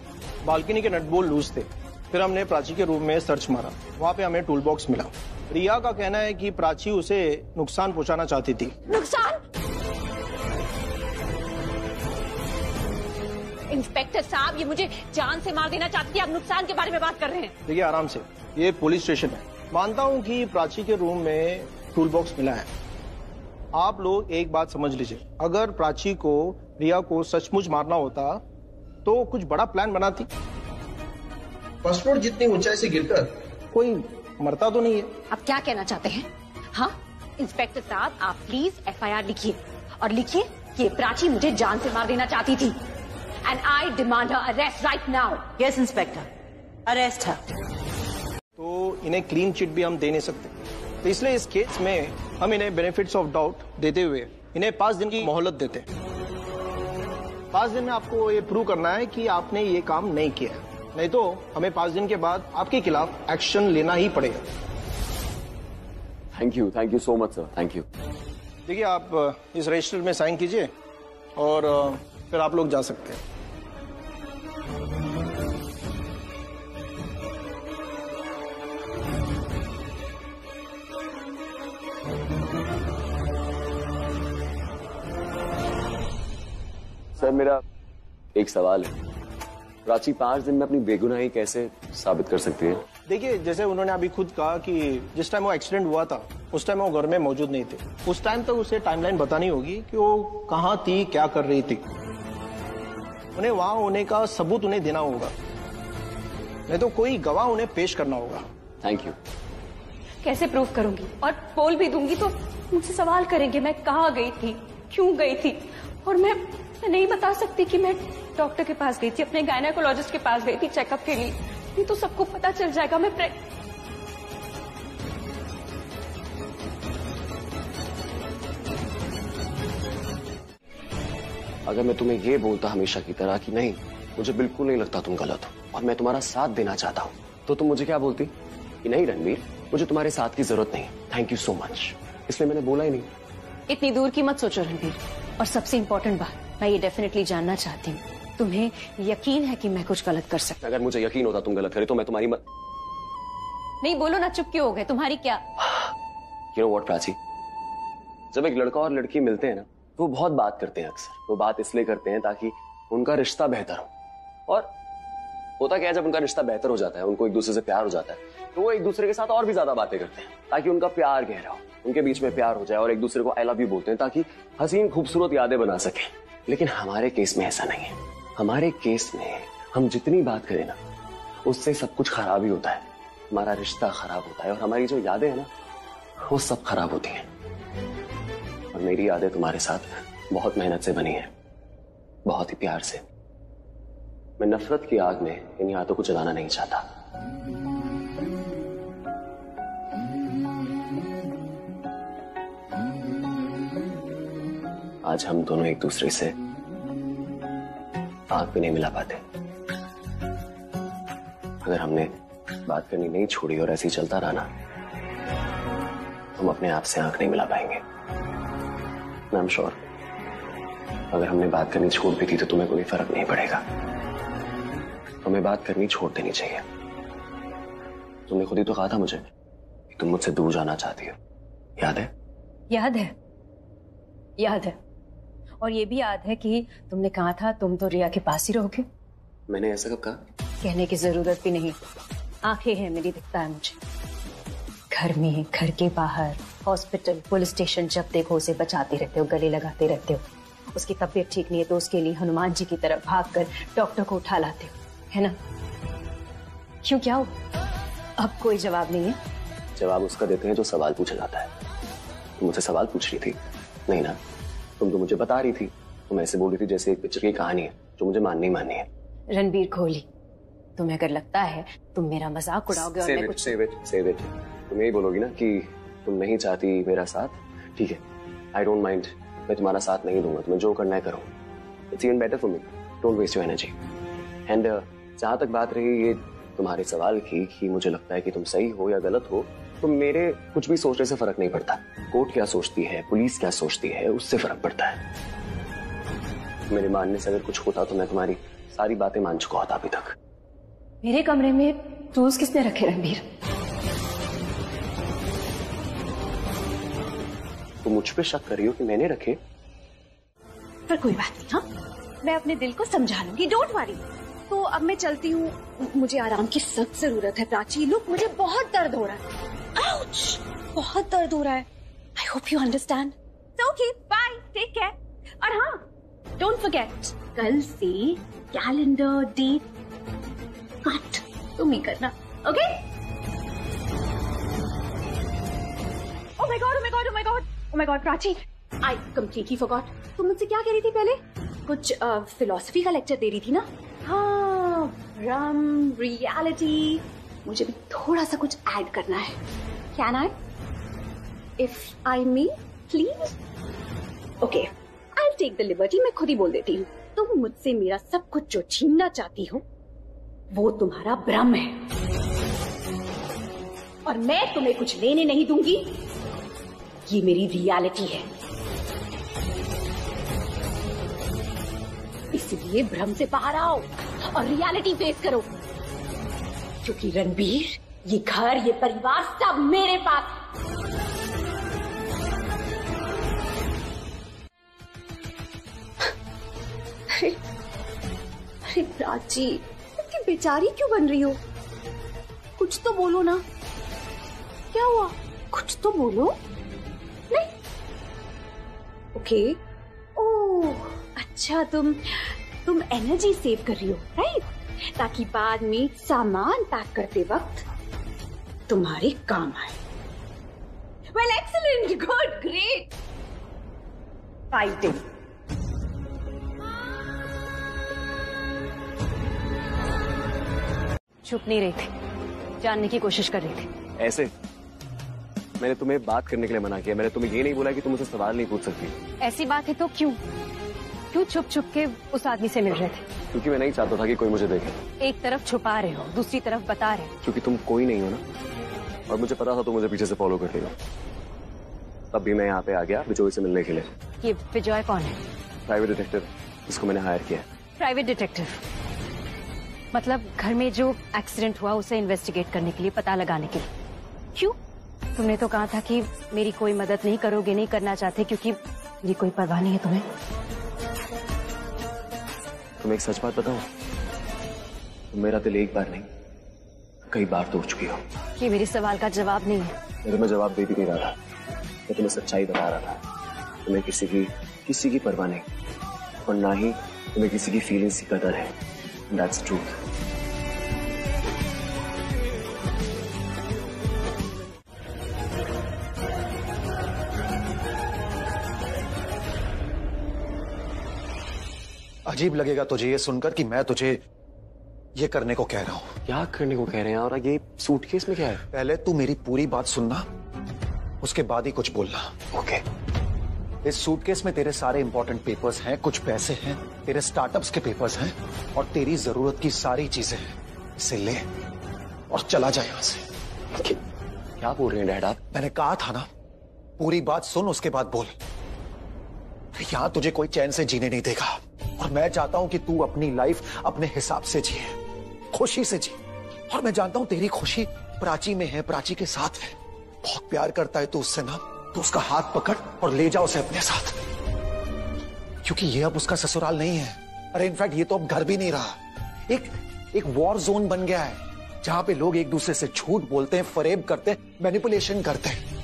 बालकनी के नट बोल्ट लूज थे। फिर हमने प्राची के रूम में सर्च मारा, वहाँ पे हमें टूल बॉक्स मिला। रिया का कहना है कि प्राची उसे नुकसान पहुंचाना चाहती थी। नुकसान? इंस्पेक्टर साहब, ये मुझे जान से मार देना चाहती थी, आप नुकसान के बारे में बात कर रहे हैं? देखिए, आराम से, ये पुलिस स्टेशन है। मानता हूँ कि प्राची के रूम में टूल बॉक्स मिला है। आप लोग एक बात समझ लीजिए, अगर प्राची को रिया को सचमुच मारना होता तो कुछ बड़ा प्लान बनाती। फर्स्ट फ्लोर जितनी ऊंचाई से गिरकर कोई मरता तो नहीं है। आप क्या कहना चाहते हैं? हाँ इंस्पेक्टर साहब, आप प्लीज FIR लिखिए और लिखिए कि प्राची मुझे जान से मार देना चाहती थी and I demand her arrest right now. Yes inspector, arrest है। तो इन्हें क्लीन चिट भी हम दे नहीं सकते, तो इसलिए इस केस में हम इन्हें बेनिफिट्स ऑफ डाउट देते हुए इन्हें 5 दिन की मोहलत देते हैं। 5 दिन में आपको ये प्रूव करना है कि आपने ये काम नहीं किया, नहीं तो हमें 5 दिन के बाद आपके खिलाफ एक्शन लेना ही पड़ेगा। Thank you so much sir, thank you. देखिए, आप इस रजिस्टर में साइन कीजिए और फिर आप लोग जा सकते हैं। सर मेरा एक सवाल है, प्राची 5 दिन में अपनी बेगुनाही कैसे साबित कर सकती है? देखिए, जैसे उन्होंने अभी खुद कहा कि जिस टाइम वो एक्सीडेंट हुआ था उस टाइम वो घर में मौजूद नहीं थे। उस टाइम तक उसे टाइमलाइन बतानी होगी कि वो कहाँ थी, क्या कर रही थी। उन्हें वहां होने का सबूत उन्हें देना होगा, नहीं तो कोई गवाह उन्हें पेश करना होगा। Thank you. कैसे प्रूव करूंगी? और बोल भी दूंगी तो मुझसे सवाल करेंगे मैं कहाँ गई थी, क्यों गई थी। और मैं नहीं बता सकती कि मैं डॉक्टर के पास गई थी, अपने गायनेकोलॉजिस्ट के पास गई थी चेकअप के लिए। ये तो सबको पता चल जाएगा। अगर मैं तुम्हें ये बोलता हमेशा की तरह कि नहीं, मुझे बिल्कुल नहीं लगता तुम गलत हो और मैं तुम्हारा साथ देना चाहता हूँ, तो तुम मुझे क्या बोलती कि नहीं रणबीर, मुझे तुम्हारे साथ की जरूरत नहीं, थैंक यू सो मच। इसलिए मैंने बोला ही नहीं। इतनी दूर की मत सोचो रणबीर। और सबसे इम्पोर्टेंट बात, मैं ये डेफिनेटली जानना चाहती हूँ, तुम्हें यकीन है कि मैं कुछ गलत कर सकता? अगर मुझे यकीन होता तुम गलत करे तो मैं तुम्हारी नहीं बोलो ना, चुप क्यों हो गए? तुम्हारी क्या? You know what, प्राची, जब एक लड़का और लड़की मिलते हैं ना, तो वो बहुत बात करते हैं। अक्सर वो बात इसलिए करते हैं ताकि उनका रिश्ता बेहतर हो। और होता क्या है, जब उनका रिश्ता बेहतर हो जाता है, उनको एक दूसरे से प्यार हो जाता है, तो वो एक दूसरे के साथ और भी ज्यादा बातें करते हैं ताकि उनका प्यार गहरा हो, उनके बीच में प्यार हो जाए और एक दूसरे को आई लव यू बोलते हैं ताकि हसीन खूबसूरत यादें बना सके। लेकिन हमारे केस में ऐसा नहीं है। हमारे केस में हम जितनी बात करें ना, उससे सब कुछ खराब ही होता है। हमारा रिश्ता खराब होता है और हमारी जो यादें हैं ना, वो सब खराब होती हैं। और मेरी यादें तुम्हारे साथ बहुत मेहनत से बनी है, बहुत ही प्यार से। मैं नफरत की आग में इन यादों को जलाना नहीं चाहता। आज हम दोनों एक दूसरे से आंख भी नहीं मिला पाते। अगर हमने बात करनी नहीं छोड़ी और ऐसे ही चलता रहा ना, हम अपने आप से आंख नहीं मिला पाएंगे। आई एम श्योर अगर हमने बात करनी छोड़ भी दी तो तुम्हें कोई फर्क नहीं पड़ेगा। तुम्हें बात करनी छोड़ देनी चाहिए। तुमने खुद ही तो कहा था मुझे कि तुम मुझसे दूर जाना चाहती हो, याद है? याद है, याद है। और ये भी याद है कि तुमने कहा था तुम तो रिया के पास ही रहोगे। मैंने ऐसा कब कहा? कहने की जरूरत भी नहीं, आंखें हैं मेरी, दिखता है मुझे। घर में, घर के बाहर, हॉस्पिटल, पुलिस स्टेशन, जब देखो उसे बचाते रहते हो, गले लगाते रहते हो। उसकी तबीयत ठीक नहीं है तो उसके लिए हनुमान जी की तरफ भागकर डॉक्टर को उठा लाते हो, है ना? क्यों, क्या हो? अब कोई जवाब नहीं है? जवाब उसका देते हैं जो सवाल पूछा जाता है। तुम मुझसे सवाल पूछ रही थी नहीं ना? तुम तो मुझे बता रही थी। तुम ऐसे बोल रही थी जैसे एक पिक्चर की कहानी है जो मुझे माननी माननी है। रणबीर कोहली, तुम्हें अगर लगता है तुम मेरा मजाक उड़ाओगे और मैं कुछ सेव इट। तुम यही बोलोगी ना कि तुम नहीं चाहती मेरा साथ, ठीक है, आई डोंट माइंड, मैं तुम्हारा साथ नहीं दूंगा, तुम्हें जो करना है करो। It's even better for me, don't waste your energy. And जहां तक बात रही ये तुम्हारे सवाल की कि मुझे लगता है कि तुम सही हो या गलत हो, तो मेरे कुछ भी सोचने से फर्क नहीं पड़ता। कोर्ट क्या सोचती है, पुलिस क्या सोचती है, उससे फर्क पड़ता है। मेरे मानने से अगर कुछ होता तो मैं तुम्हारी सारी बातें मान चुका होता अभी तक। मेरे कमरे में टूल्स किसने रखे रणबीर? तो मुझ पे शक कर रही हो कि मैंने रखे? पर कोई बात नहीं, हाँ, मैं अपने दिल को समझा लूंगी, डोंट वरी। तो अब मैं चलती हूँ, मुझे आराम की सख्त जरूरत है। प्राची, लुक, मुझे बहुत दर्द हो रहा है। आउच, बहुत दर्द हो रहा है। I hope you understand. Okay, bye, take care. और हाँ, डोंट फॉरगेट, कल से कैलेंडर डेट कट तुम ही करना, okay? Oh my God, oh my God, oh my God, oh my God, Prachi, I completely forgot. तुम मुझसे क्या कह रही थी पहले? कुछ फिलॉसफी का लेक्चर दे रही थी ना? हाँ, भ्रम, रियलिटी, मुझे भी थोड़ा सा कुछ ऐड करना है। Can I? If I may please? Okay, I take the liberty. मैं खुद ही बोल देती हूँ, तुम मुझसे मेरा सब कुछ जो छीनना चाहती हो वो तुम्हारा भ्रम है और मैं तुम्हें कुछ लेने नहीं दूंगी। ये मेरी रियलिटी है, इसलिए भ्रम से बाहर आओ और रियलिटी फेस करो, क्योंकि रणबीर, ये घर, ये परिवार सब मेरे पास। अरे प्राची, इतनी बेचारी क्यों बन रही हो? कुछ तो बोलो ना, क्या हुआ? कुछ तो बोलो। नहीं, ओके। ओह अच्छा, तुम एनर्जी सेव कर रही हो, राइट? ताकि बाद में सामान पैक करते वक्त तुम्हारे काम आए। Well excellent, good, great. Fighting. छुप नहीं रही थी, जानने की कोशिश कर रही थी। ऐसे मैंने तुम्हें बात करने के लिए मना किया। मैंने तुम्हें ये नहीं बोला कि तुम मुझसे सवाल नहीं पूछ सकती। ऐसी बात है तो क्यों छुप छुप के उस आदमी से मिल रहे थे? क्योंकि मैं नहीं चाहता था कि कोई मुझे देखे। एक तरफ छुपा रहे हो, दूसरी तरफ बता रहे हो। क्योंकि तुम कोई नहीं हो ना, और मुझे पता था तुम मुझे पीछे से फॉलो कर देगा। तब भी मैं यहाँ पे आ गया विजय से मिलने के लिए। ये विजय कौन है? प्राइवेट डिटेक्टिव, जिसको मैंने हायर किया। प्राइवेट डिटेक्टिव मतलब घर में जो एक्सीडेंट हुआ उसे इन्वेस्टिगेट करने के लिए, पता लगाने के लिए। क्यों? तुमने तो कहा था कि मेरी कोई मदद नहीं करोगे, नहीं करना चाहते क्योंकि मेरी कोई परवाह नहीं है तुम्हें। तुम एक सच बात बताओ, तुम मेरा दिल एक बार नहीं कई बार तोड़ चुकी हो। ये मेरे सवाल का जवाब नहीं है। मैं तुम्हें जवाब दे भी नहीं रहा था, मैं तुम्हें सच्चाई बता रहा था। तुम्हें किसी की परवाह नहीं, और ना ही तुम्हें किसी की फीलिंग्स की कदर है। That's truth. अजीब लगेगा तुझे ये सुनकर कि मैं तुझे ये करने को कह रहा हूं। क्या करने को कह रहे हैं? और ये सूटकेस में क्या है? पहले तू मेरी पूरी बात सुनना, उसके बाद ही कुछ बोलना। ओके। इस सूटकेस में तेरे सारे इंपॉर्टेंट पेपर्स हैं, कुछ पैसे हैं, तेरे स्टार्टअप्स के पेपर्स हैं, और तेरी जरूरत की सारी चीजें हैं। इसे ले और चला जा यहां से। क्या बोल रहे हैं डैड आप? मैंने कहा था ना, पूरी बात सुन, उसके बाद बोल। यहां तुझे कोई चैन से जीने नहीं देगा, और मैं चाहता हूं कि तू अपनी लाइफ अपने हिसाब से जिए, खुशी से जी। और मैं जानता हूं तेरी खुशी प्राची में है, प्राची के साथ है। बहुत प्यार करता है तू उससे ना, तो उसका हाथ पकड़ और ले जाओ उसे अपने साथ, क्योंकि ये अब उसका ससुराल नहीं है। अरे इनफैक्ट ये तो अब घर भी नहीं रहा, एक वॉर जोन बन गया है, जहां पे लोग एक दूसरे से झूठ बोलते हैं, फरेब करते हैं, मैनिपुलेशन करते हैं।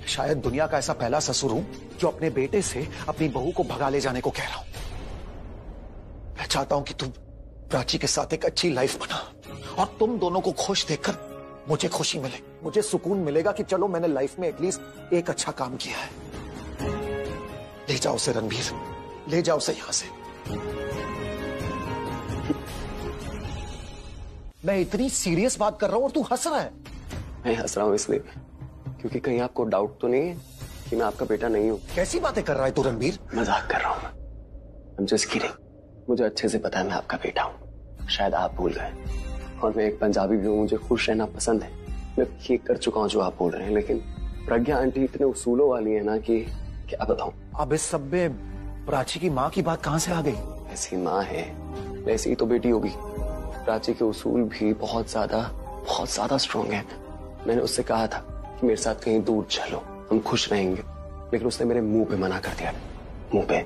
शायद दुनिया का ऐसा पहला ससुर हूं जो अपने बेटे से अपनी बहू को भगा ले जाने को कह रहा हूं। मैं चाहता हूं कि तुम प्राची के साथ एक अच्छी लाइफ बना, और तुम दोनों को खुश देखकर मुझे खुशी मिले, मुझे सुकून मिलेगा कि चलो मैंने लाइफ में एटलीस्ट एक अच्छा काम किया है। ले जाओ उसे रणबीर, ले जाओ उसे यहां से। मैं इतनी सीरियस बात कर रहा हूं और तू हंस रहा है। मैं हंस रहा हूं इसलिए क्योंकि कहीं आपको डाउट तो नहीं है कि मैं आपका बेटा नहीं हूं। कैसी बातें कर रहा है तू रणबीर? मजाक कर रहा हूं मैं। I'm just kidding। मुझे अच्छे से पता है मैं आपका बेटा हूं, शायद आप भूल गए। और मैं एक पंजाबी भी हूँ, मुझे खुश रहना पसंद है। मैं ये कर चुका हूँ जो आप बोल रहे हैं, लेकिन प्रज्ञा आंटी इतने उसूलों वाली है ना कि क्या बताऊं। अब इस सब में प्राची की माँ की बात कहां से आ गई? ऐसी माँ है वैसी ही तो बेटी होगी। प्राची के उसूल भी बहुत ज्यादा स्ट्रॉन्ग है। मैंने उससे कहा था कि मेरे साथ कहीं दूर चलो, हम खुश रहेंगे, लेकिन उसने मेरे मुंह पे मना कर दिया, मुंह पे।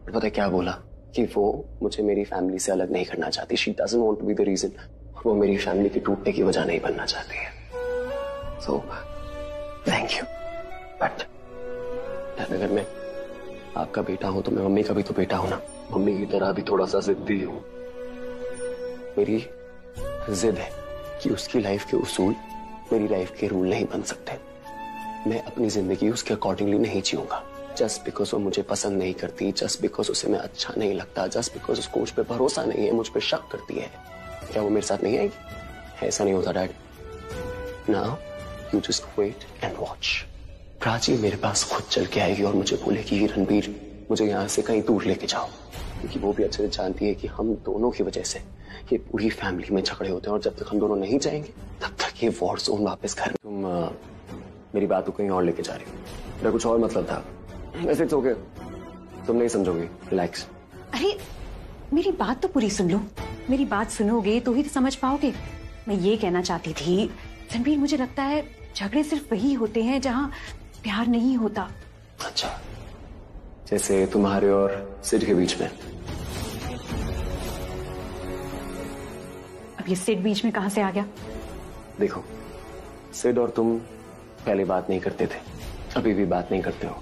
पता है क्या बोला? कि वो मुझे मेरी फैमिली से अलग नहीं करना चाहती। She doesn't want to be the reason. वो मेरी फैमिली के टूटने की वजह नहीं बनना चाहती है। सो थैंक यू, बट अगर मैं आपका बेटा हूं तो मैं मम्मी का भी तो बेटा हूं ना। मम्मी की तरह भी थोड़ा सा जिद्दी हूं। मेरी जिद है कि उसकी लाइफ के उसूल मेरी लाइफ के रूल नहीं बन सकते। मैं अपनी जिंदगी उसके अकॉर्डिंगली नहीं जीऊंगा। जस्ट बिकॉज वो मुझे पसंद नहीं करती, जस्ट बिकॉज उसे मैं अच्छा नहीं लगता, जस्ट बिकॉज उसको मुझ पर भरोसा नहीं है, मुझ पर शक करती है, क्या वो मेरे साथ नहीं आएगी? ऐसा नहीं होता dad. Now you just wait and watch. Prachi मेरे पास खुद चल के आएगी और मुझे बोलेगी रणबीर मुझे यहाँ से कहीं दूर लेके जाओ, क्योंकि वो भी अच्छे से जानती है कि हम दोनों की वजह से ये पूरी फैमिली में झगड़े होते हैं, और जब तक हम दोनों नहीं जाएंगे तब तक ये वॉर जोन वापस घर। तुम मेरी बात को कहीं और लेके जा रही हो, मेरा कुछ और मतलब था। वैसे इट्स ओके, तुम नहीं समझोगे, रिलैक्स। अरे मेरी बात तो पूरी सुन लो। मेरी बात सुनोगे तो ही तो समझ पाओगे। मैं ये कहना चाहती थी रणबीर, मुझे लगता है झगड़े सिर्फ वही होते हैं जहां प्यार नहीं होता। अच्छा, जैसे तुम्हारे और सिड के बीच में। अब ये सिड बीच में कहां से आ गया? देखो, सिड और तुम पहले बात नहीं करते थे, अभी भी बात नहीं करते हो,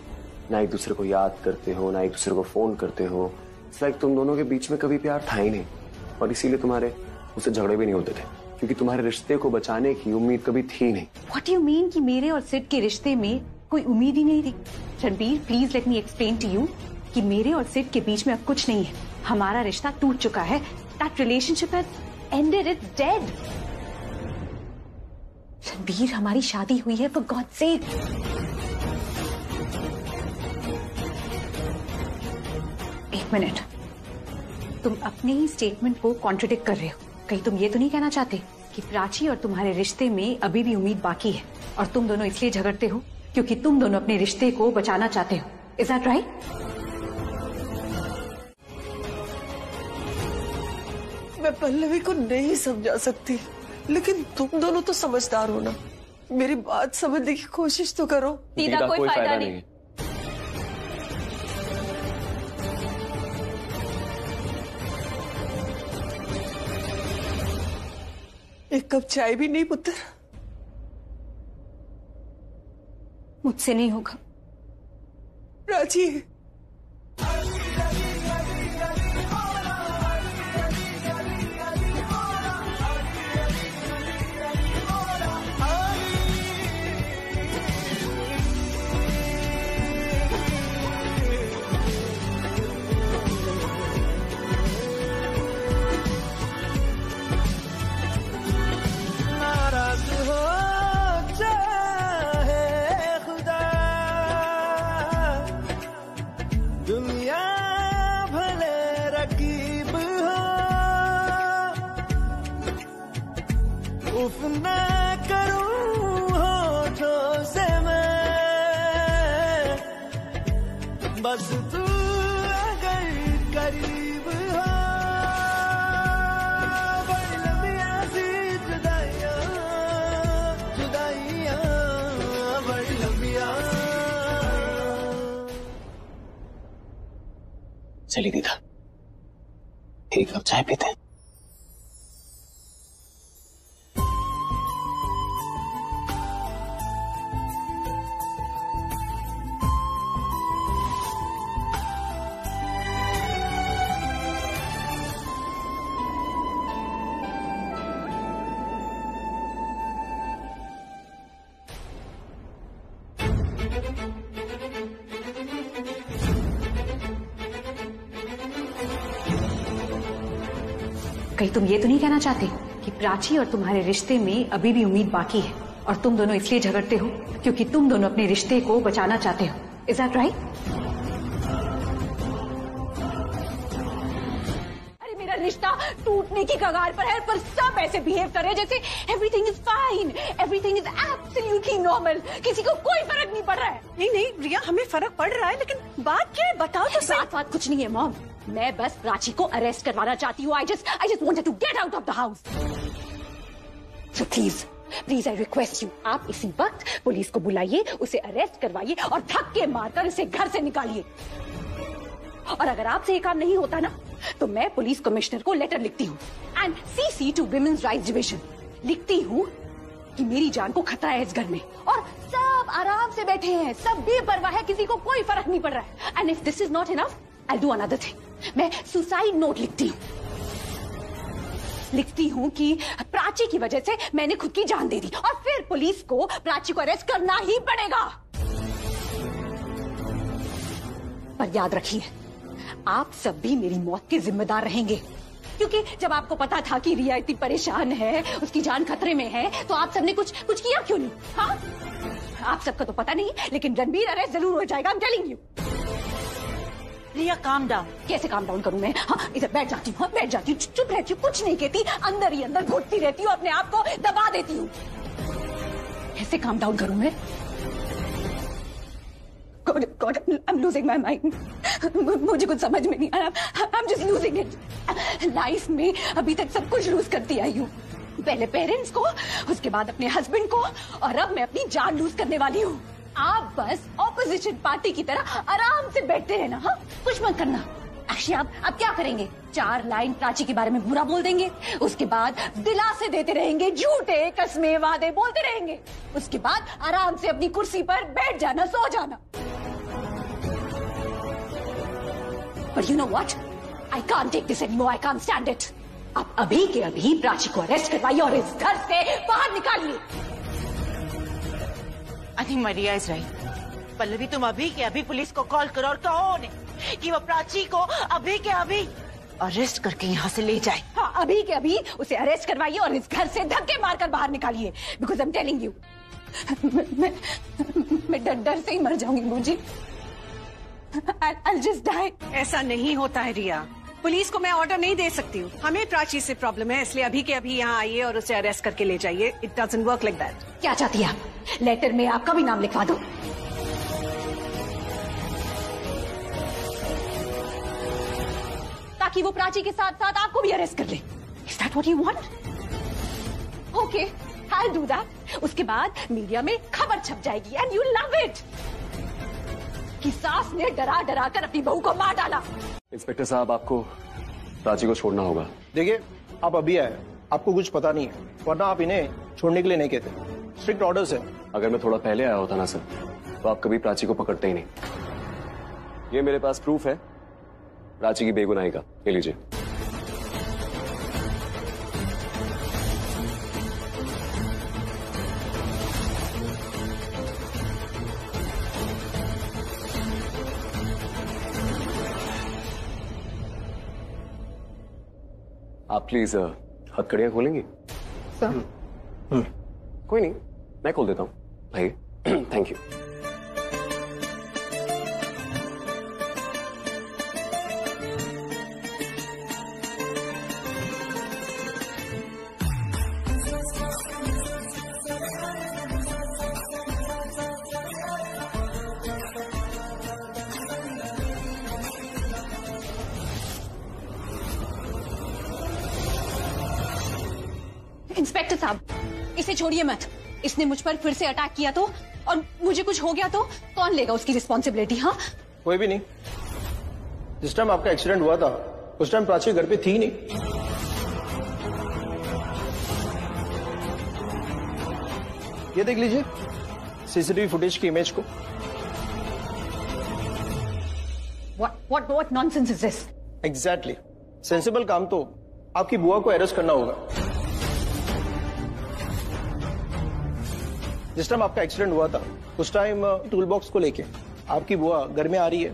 ना एक दूसरे को याद करते हो, ना एक दूसरे को फोन करते हो। इट्स लाइक तुम दोनों के बीच में कभी प्यार था ही नहीं, और इसीलिए तुम्हारे उससे झगड़े भी नहीं होते थे, क्योंकि तुम्हारे रिश्ते को बचाने की उम्मीद कभी थी नहीं। व्हाट यू मीन कि मेरे और सिड के रिश्ते में कोई उम्मीद ही नहीं थी? Ranbir, please let me explain to you कि मेरे और सिड के बीच में अब कुछ नहीं है। हमारा रिश्ता टूट चुका है। That relationship has ended, it's dead. Ranbir, हमारी शादी हुई है, फॉर गॉड सेक। एक मिनट, तुम अपने ही स्टेटमेंट को कॉन्ट्रडिक्ट कर रहे हो। कहीं तुम ये तो नहीं कहना चाहते कि प्राची और तुम्हारे रिश्ते में अभी भी उम्मीद बाकी है, और तुम दोनों इसलिए झगड़ते हो क्योंकि तुम दोनों अपने रिश्ते को बचाना चाहते हो? Is that right? मैं पल्लवी को नहीं समझा सकती, लेकिन तुम दोनों तो समझदार हो ना, मेरी बात समझने की कोशिश तो करो। दीदा, कोई फायदा नहीं। एक कप चाय भी नहीं पुत्र? मुझसे नहीं होगा। प्राची, बस तू अगर करीब हो, बड़ी लंबिया सी जुदाइयां, जुदाइयां बड़ी लंबिया। चली दीदा, एक कप चाय पीते हैं। कहीं तुम ये तो नहीं कहना चाहते कि प्राची और तुम्हारे रिश्ते में अभी भी उम्मीद बाकी है, और तुम दोनों इसलिए झगड़ते हो क्योंकि तुम दोनों अपने रिश्ते को बचाना चाहते हो? Is that right? अरे मेरा रिश्ता टूटने की कगार पर है, पर सब ऐसे बिहेव कर रहे हैं जैसे everything is fine, everything is absolutely normal, किसी को कोई फर्क नहीं पड़ रहा है। नहीं नहीं रिया, हमें फर्क पड़ रहा है, लेकिन बात क्या है बताओ तो सही। बात कुछ नहीं है मॉम, मैं बस प्राची को अरेस्ट करवाना चाहती हूँ। I just wanted to get out of the house. So please I request you, आप इसी वक्त पुलिस को बुलाइए, उसे अरेस्ट करवाइए और धक्के मारकर इसे घर से निकालिए। और अगर आपसे ये काम नहीं होता ना, तो मैं पुलिस कमिश्नर को लेटर लिखती हूँ and CC to Women's Rights Division लिखती हूँ कि मेरी जान को खतरा है इस घर में, और सब आराम से बैठे हैं, सब बेपरवाह है, किसी को कोई फर्क नहीं पड़ रहा है। And if this is not enough, I'll do another thing. मैं सुसाइड नोट लिखती हूँ कि प्राची की वजह से मैंने खुद की जान दे दी, और फिर पुलिस को प्राची को अरेस्ट करना ही पड़ेगा। पर याद रखिए, आप सब भी मेरी मौत के जिम्मेदार रहेंगे, क्योंकि जब आपको पता था कि रिया इतनी परेशान है, उसकी जान खतरे में है, तो आप सबने कुछ किया क्यों नहीं? हाँ, आप सबका तो पता नहीं, लेकिन रणबीर अरेस्ट जरूर हो जाएगा। I'm telling you. Riya, calm down. कैसे काम डाउन करूं मैं? हाँ, इधर बैठ जाती हूँ, बैठ जाती हूँ, चुप रहती हूँ, कुछ नहीं कहती, अंदर ही अंदर घुटती रहती हूँ, अपने आप को दबा देती हूँ। कैसे काम डाउन करूं मैं? God, I'm losing my mind. मुझे कुछ समझ में नहीं आ रहा। I'm just losing it. Life में अभी तक सब कुछ लूज करती आई हूँ, पहले पेरेंट्स को, उसके बाद अपने हस्बैंड को, और अब मैं अपनी जान लूज करने वाली हूँ। आप बस ऑपोजिशन पार्टी की तरह आराम से बैठते रहना, हाँ, कुछ मत करना। एक्चुअली अब क्या करेंगे? 4 लाइन प्राची के बारे में बुरा बोल देंगे, उसके बाद दिलासे देते रहेंगे, झूठे कस्में वादे बोलते रहेंगे, उसके बाद आराम से अपनी कुर्सी पर बैठ जाना, सो जाना। But you know what? I can't take this anymore. I can't stand it. आप अभी के अभी प्राची को अरेस्ट करवाइए और इस घर से बाहर निकालिए। I think Maria is right. Pallavi, तुम अभी के अभी पुलिस को कॉल करो और कहो उन्हें कि वो प्राची को अभी के अभी अरेस्ट करके यहाँ से ले जाए। हाँ, अभी के अभी उसे अरेस्ट करवाइए और इस घर से धक्के मारकर बाहर निकालिए। Because I am telling you, मैं डर से ही मर जाऊंगी मुझे। I'll just die. ऐसा नहीं होता है रिया, पुलिस को मैं ऑर्डर नहीं दे सकती हूँ। हमें प्राची से प्रॉब्लम है, इसलिए अभी के अभी यहाँ आइए और उसे अरेस्ट करके ले जाइए। It doesn't work like that. क्या चाहती है आप? लेटर में आपका भी नाम लिखवा दो। ताकि वो प्राची के साथ साथ आपको भी अरेस्ट कर ले। Is that what you want? Okay, I'll do that. उसके बाद मीडिया में खबर छप जाएगी and you'll love it कि सास ने डरा डरा कर अपनी बहू को मार डाला। इंस्पेक्टर साहब, आपको प्राची को छोड़ना होगा। देखिए, आप अभी आए, आपको कुछ पता नहीं है, वरना आप इन्हें छोड़ने के लिए नहीं कहते। स्ट्रिक्ट ऑर्डर्स है। अगर मैं थोड़ा पहले आया होता ना सर, तो आप कभी प्राची को पकड़ते ही नहीं। ये मेरे पास प्रूफ है प्राची की बेगुनाही का, ये लीजिए। आप प्लीज हथकड़ियां खोलेंगी? सर कोई नहीं, मैं खोल देता हूँ भाई। Thank you. इंस्पेक्टर साहब, इसे छोड़िए मत। इसने मुझ पर फिर से अटैक किया तो, और मुझे कुछ हो गया तो कौन लेगा उसकी रिस्पॉन्सिबिलिटी? हाँ, कोई भी नहीं। जिस टाइम आपका एक्सीडेंट हुआ था उस टाइम प्राची घर पे थी नहीं। ये देख लीजिए सीसीटीवी फुटेज की इमेज को। What nonsense is this? Exactly. Sensible काम तो आपकी बुआ को अरेस्ट करना होगा। जिस टाइम आपका एक्सीडेंट हुआ था उस टाइम टूल बॉक्स को लेके आपकी बुआ घर में आ रही है।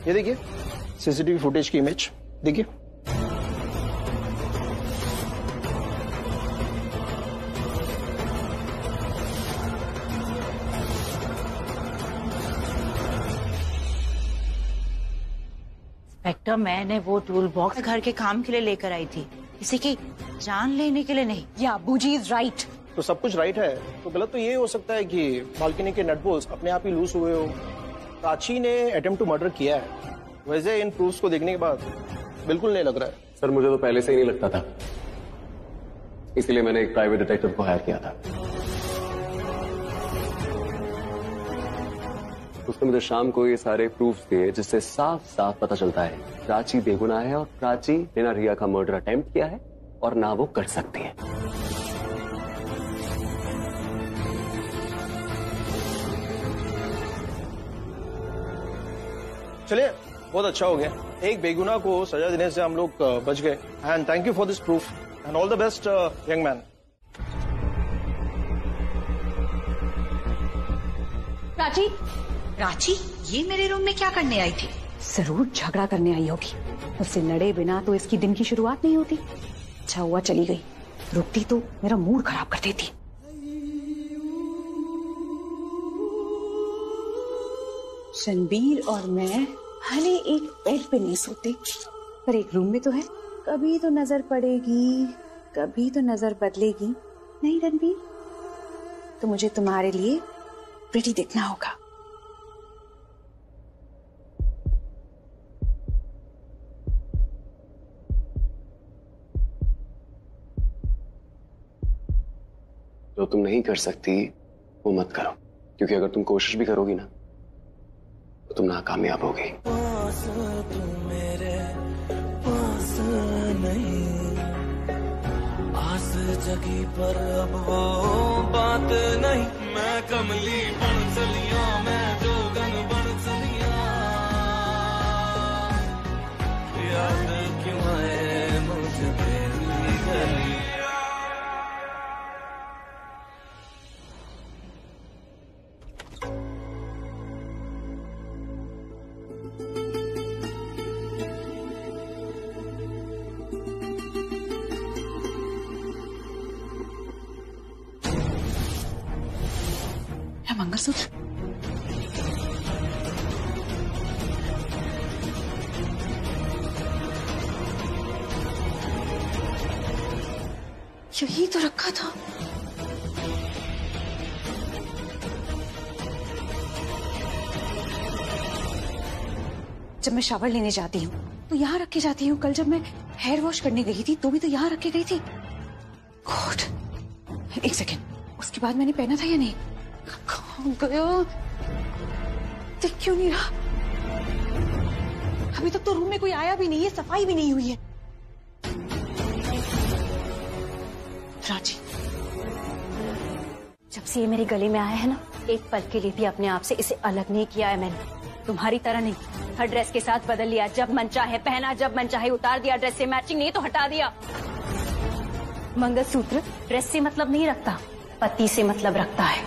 ये देखिए सीसीटीवी फुटेज की इमेज, देखिए। इंस्पेक्टर, मैंने वो टूल बॉक्स घर के काम के लिए लेकर आई थी, किसी की जान लेने के लिए नहीं। या अबूजी इज राइट। तो सब कुछ राइट है, तो गलत तो ये हो सकता है कि बालकनी के नट बोल्ट्स अपने आप ही लूज हुए हो। प्राची ने अटेम्प्ट टू मर्डर किया है। वैसे इन प्रूफ्स को देखने के बाद बिल्कुल नहीं लग रहा है। सर, मुझे तो पहले से ही नहीं लगता था, इसलिए मैंने एक प्राइवेट डिटेक्टिव को हायर किया था। उसने मुझे शाम को ये सारे प्रूफ्स दिए जिससे साफ साफ पता चलता है प्राची बेगुनाह है और प्राची ने ना रिया का मर्डर अटेम्प्ट किया है और ना वो कर सकती है। चलिए, बहुत अच्छा हो गया। एक बेगुनाह को सजा देने से हम लोग बच गए। And thank you for this proof and all the best young man. Prachi, Prachi ये मेरे रूम में क्या करने आई थी? जरूर झगड़ा करने आई होगी। उससे लड़े बिना तो इसकी दिन की शुरुआत नहीं होती। अच्छा हुआ चली गई, रुकती तो मेरा मूड खराब कर देती। रणबीर और मैं भले एक बेड पे नहीं सोते, पर एक रूम में तो है। कभी तो नजर पड़ेगी, कभी तो नजर बदलेगी। नहीं रणबीर, तो मुझे तुम्हारे लिए प्रिटी दिखना होगा। जो तुम नहीं कर सकती वो मत करो। क्योंकि अगर तुम कोशिश भी करोगी ना तो तुम नाकामयाब होगी। पास तू मेरे पास नहीं, आस जगी पर अब वो बात नहीं। मैं कमली बन चलिया, मैं जोगन बन चलिया, याद क्यों आए मुझे तेरी गलियां। मंगलसूत्र यही तो रखा था। जब मैं शावर लेने जाती हूँ तो यहाँ रख के जाती हूँ। कल जब मैं हेयर वॉश करने गई थी तो भी तो यहाँ रख के गई थी। गॉड, एक सेकेंड, उसके बाद मैंने पहना था या नहीं? कहाँ गया? दिख क्यों नहीं रहा? अभी तक तो रूम में कोई आया भी नहीं है, सफाई भी नहीं हुई है। राजी, जब से ये मेरे गले में आया है ना, एक पल के लिए भी अपने आप से इसे अलग नहीं किया है मैंने। तुम्हारी तरह नहीं, हर ड्रेस के साथ बदल लिया। जब मन चाहे पहना, जब मन चाहे उतार दिया। ड्रेस से मैचिंग नहीं तो हटा दिया। मंगलसूत्र ड्रेस से मतलब नहीं रखता, पति से मतलब रखता है।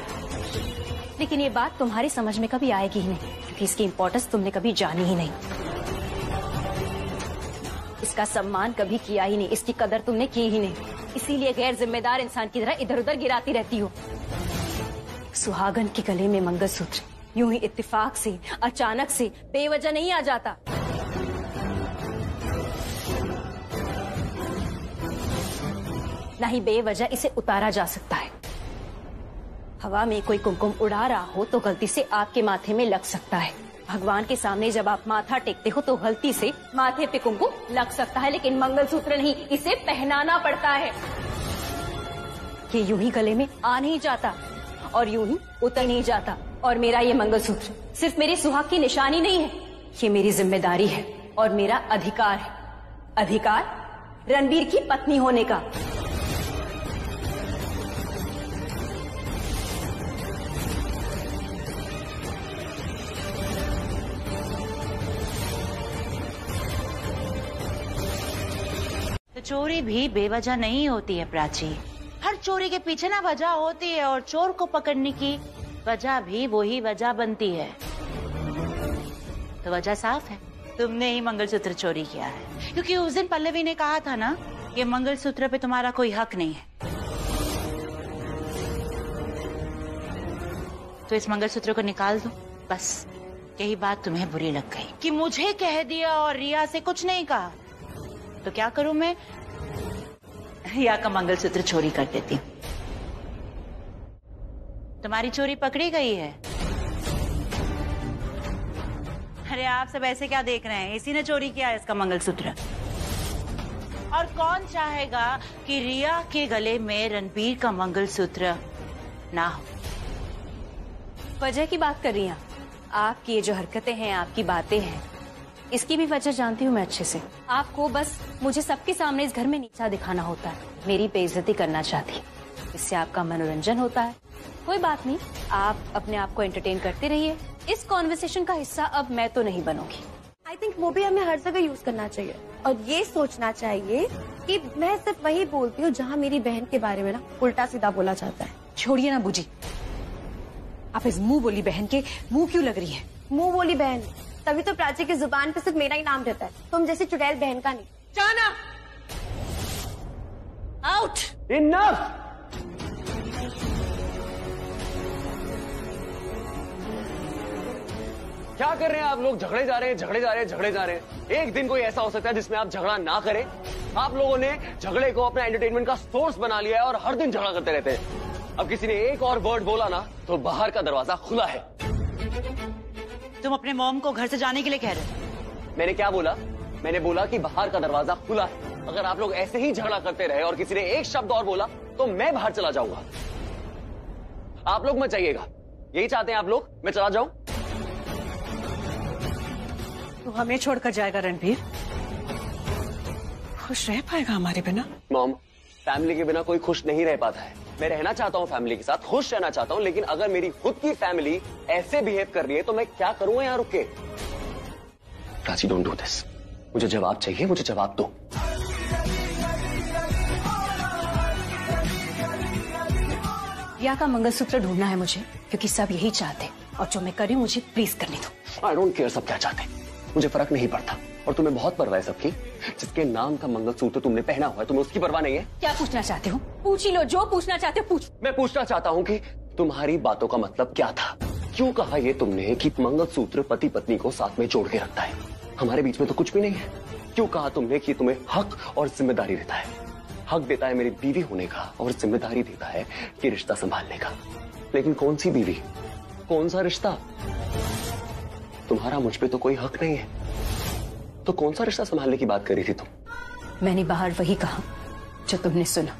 लेकिन ये बात तुम्हारी समझ में कभी आएगी ही नहीं, क्योंकि इसकी इंपॉर्टेंस तुमने कभी जानी ही नहीं। इसका सम्मान कभी किया ही नहीं, इसकी कदर तुमने की ही नहीं। इसीलिए गैर जिम्मेदार इंसान की तरह इधर उधर गिराती रहती हो। सुहागन के गले में मंगलसूत्र यूं ही इत्तेफाक से, अचानक से, बेवजह नहीं आ जाता। ना ही बेवजह इसे उतारा जा सकता है। हवा में कोई कुमकुम उड़ा रहा हो तो गलती से आपके माथे में लग सकता है। भगवान के सामने जब आप माथा टेकते हो तो गलती से माथे पे कुमकुम लग सकता है, लेकिन मंगलसूत्र नहीं, इसे पहनाना पड़ता है। ये यूं ही गले में आ नहीं जाता और यूं ही उतर नहीं जाता। और मेरा ये मंगलसूत्र सिर्फ मेरे सुहाग की निशानी नहीं है, ये मेरी जिम्मेदारी है और मेरा अधिकार है। अधिकार रणबीर की पत्नी होने का। तो चोरी भी बेवजह नहीं होती है प्राची। हर चोरी के पीछे ना वजह होती है, और चोर को पकड़ने की वजह भी वही वजह बनती है। तो वजह साफ है, तुमने ही मंगलसूत्र चोरी किया है। क्योंकि उस दिन पल्लवी ने कहा था ना, ये मंगलसूत्र पे तुम्हारा कोई हक नहीं है। तो इस मंगलसूत्र को निकाल दो। बस यही बात तुम्हें बुरी लग गई कि मुझे कह दिया और रिया से कुछ नहीं कहा। तो क्या करूं मैं? रिया का मंगलसूत्र चोरी कर देती हूँ। तुम्हारी चोरी पकड़ी गई है। अरे आप सब ऐसे क्या देख रहे हैं? इसी ने चोरी किया है इसका मंगलसूत्र। और कौन चाहेगा कि रिया के गले में रणबीर का मंगलसूत्र ना हो? वजह की बात कर रही हैं आपकी ये जो हरकतें हैं, आपकी बातें हैं, इसकी भी वजह जानती हूँ मैं अच्छे से। आपको बस मुझे सबके सामने इस घर में नीचा दिखाना होता है, मेरी बेइज्जती करना चाहती। इससे आपका मनोरंजन होता है। कोई बात नहीं, आप अपने आप को एंटरटेन करते रहिए। इस कॉन्वर्सेशन का हिस्सा अब मैं तो नहीं बनूंगी। आई थिंक वो भी हमें हर जगह यूज करना चाहिए और ये सोचना चाहिए कि मैं सिर्फ वही बोलती हूँ जहाँ मेरी बहन के बारे में ना उल्टा सीधा बोला जाता है। छोड़िए ना बूजी, आप इस मुंह बोली बहन के मुंह क्यों लग रही है? मुंह बोली बहन, तभी तो प्राची की जुबान पे सिर्फ मेरा ही नाम रहता है, तुम जैसी चुड़ैल बहन का नहीं। जाना आउट। इनफ। क्या कर रहे हैं आप लोग? झगड़े जा रहे हैं, झगड़े जा रहे हैं, झगड़े जा रहे हैं। एक दिन कोई ऐसा हो सकता है जिसमें आप झगड़ा ना करें? आप लोगों ने झगड़े को अपना एंटरटेनमेंट का सोर्स बना लिया है और हर दिन झगड़ा करते रहते हैं। अब किसी ने एक और वर्ड बोला ना तो बाहर का दरवाजा खुला है। तुम अपने मॉम को घर से जाने के लिए कह रहे हो? मैंने क्या बोला? मैंने बोला कि बाहर का दरवाजा खुला है। अगर आप लोग ऐसे ही झगड़ा करते रहे और किसी ने एक शब्द और बोला तो मैं बाहर चला जाऊंगा। आप लोग मत जाइएगा, यही चाहते हैं आप लोग मैं चला जाऊं? तो हमें छोड़कर जाएगा रणबीर? खुश रह पाएगा हमारे बिना? मॉम, फैमिली के बिना कोई खुश नहीं रह पाता है। मैं रहना चाहता हूँ फैमिली के साथ, खुश रहना चाहता हूँ, लेकिन अगर मेरी खुद की फैमिली ऐसे बिहेव कर रही है तो मैं क्या करूंगा यहाँ रुक के? Prachi, don't do this. मुझे जवाब चाहिए, मुझे जवाब दो। रिया का मंगलसूत्र ढूंढना है मुझे, क्योंकि सब यही चाहते, और जो मैं कर रही हूँ मुझे प्लीज करने दो। आई डोंट केयर सब क्या चाहते, मुझे फर्क नहीं पड़ता। और तुम्हें बहुत परवाह है सबकी। जिसके नाम का मंगलसूत्र तुमने पहना हुआ है, तुम्हें उसकी परवाह नहीं है? क्या पूछना चाहते हो? पूछ ही लो, जो पूछना चाहते हो पूछ। मैं पूछना चाहता हूँ कि तुम्हारी बातों का मतलब क्या था? क्यों कहा ये तुमने कि मंगलसूत्र पति पत्नी को साथ में जोड़ के रखता है? हमारे बीच में तो कुछ भी नहीं है। क्यों कहा तुमने कि तुम्हें हक और जिम्मेदारी देता है? हक देता है मेरी बीवी होने का और जिम्मेदारी देता है कि रिश्ता संभालने का। लेकिन कौन सी बीवी, कौन सा रिश्ता? तुम्हारा मुझ पे तो कोई हक नहीं है, तो कौन सा रिश्ता संभालने की बात करी थी तुम? मैंने बाहर वही कहा जो तुमने सुना।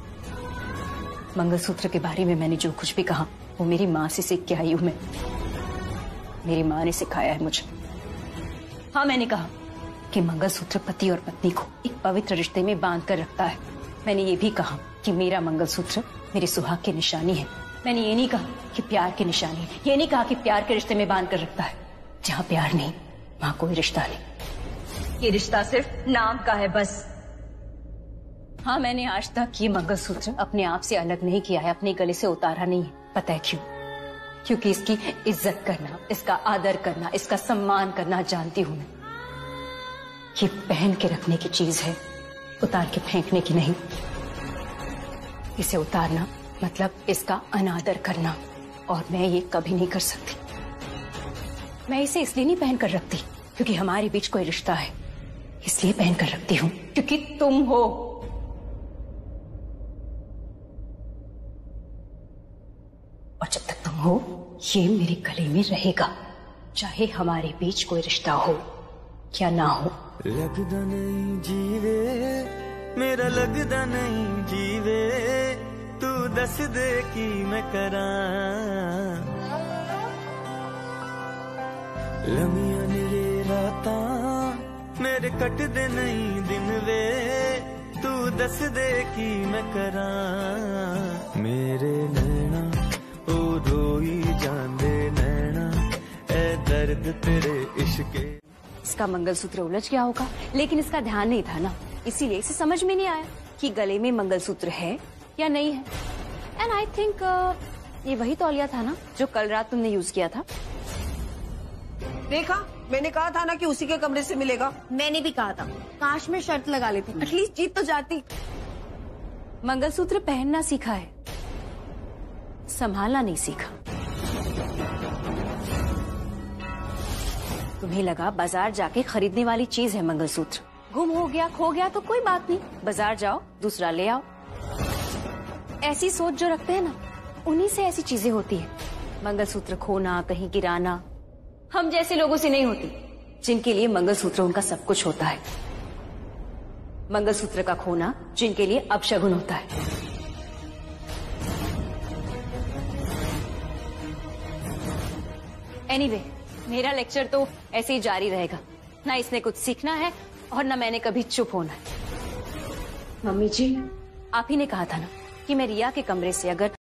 मंगलसूत्र के बारे में मैंने जो कुछ भी कहा वो मेरी माँ से सीख के आई हूं मैं। मेरी माँ ने सिखाया है मुझे। हाँ, मैंने कहा कि मंगलसूत्र पति और पत्नी को एक पवित्र रिश्ते में बांध कर रखता है। मैंने ये भी कहा कि मेरा मंगलसूत्र मेरे सुहाग की निशानी है। मैंने ये नहीं कहा कि प्यार की निशानी है। ये नहीं कहा कि प्यार के रिश्ते में बांध कर रखता है। जहाँ प्यार नहीं वहाँ कोई रिश्ता नहीं। ये रिश्ता सिर्फ नाम का है बस। हाँ, मैंने आज तक ये मंगलसूत्र अपने आप से अलग नहीं किया है, अपने गले से उतारा नहीं है। पता है क्यों? क्योंकि इसकी इज्जत करना, इसका आदर करना, इसका सम्मान करना जानती हूं मैं। ये पहन के रखने की चीज है, उतार के फेंकने की नहीं। इसे उतारना मतलब इसका अनादर करना, और मैं ये कभी नहीं कर सकती। मैं इसे इसलिए नहीं पहन कर रखती क्योंकि हमारे बीच कोई रिश्ता है, इसलिए पहन कर रखती हूँ क्योंकि तुम हो। और जब तक तुम हो ये मेरे गले में रहेगा, चाहे हमारे बीच कोई रिश्ता हो या ना हो। लगदा नहीं जीवे मेरा, लगदा नहीं जीवे, तू दस दे की मैं करा। लमियां ने राता मेरे कट दे नहीं दिन वे, तू दस दे की मैं करा। मेरे नैना ओ रोई जांदे नैना, ए दर्द तेरे इश्के। इसका मंगलसूत्र उलझ गया होगा, लेकिन इसका ध्यान नहीं था ना, इसीलिए इसे समझ में नहीं आया कि गले में मंगलसूत्र है या नहीं है। एंड आई थिंक ये वही तौलिया था ना जो कल रात तुमने यूज किया था। देखा, मैंने कहा था ना कि उसी के कमरे से मिलेगा। मैंने भी कहा था, काश में शर्त लगा लेती, एटलीस्ट जीत तो जाती। मंगलसूत्र पहनना सीखा है, संभालना नहीं सीखा। तुम्हें लगा बाजार जाके खरीदने वाली चीज है मंगलसूत्र। गुम हो गया, खो गया तो कोई बात नहीं, बाजार जाओ दूसरा ले आओ। ऐसी सोच जो रखते हैं ना, उन्हीं से ऐसी चीजें होती है। मंगलसूत्र खोना, कहीं गिराना हम जैसे लोगों से नहीं होती, जिनके लिए मंगलसूत्र उनका सब कुछ होता है। मंगलसूत्र का खोना जिनके लिए अपशगुन होता है। एनीवे, मेरा लेक्चर तो ऐसे ही जारी रहेगा। ना इसने कुछ सीखना है और ना मैंने कभी चुप होना है। मम्मी जी, आप ही ने कहा था ना कि मैं रिया के कमरे से अगर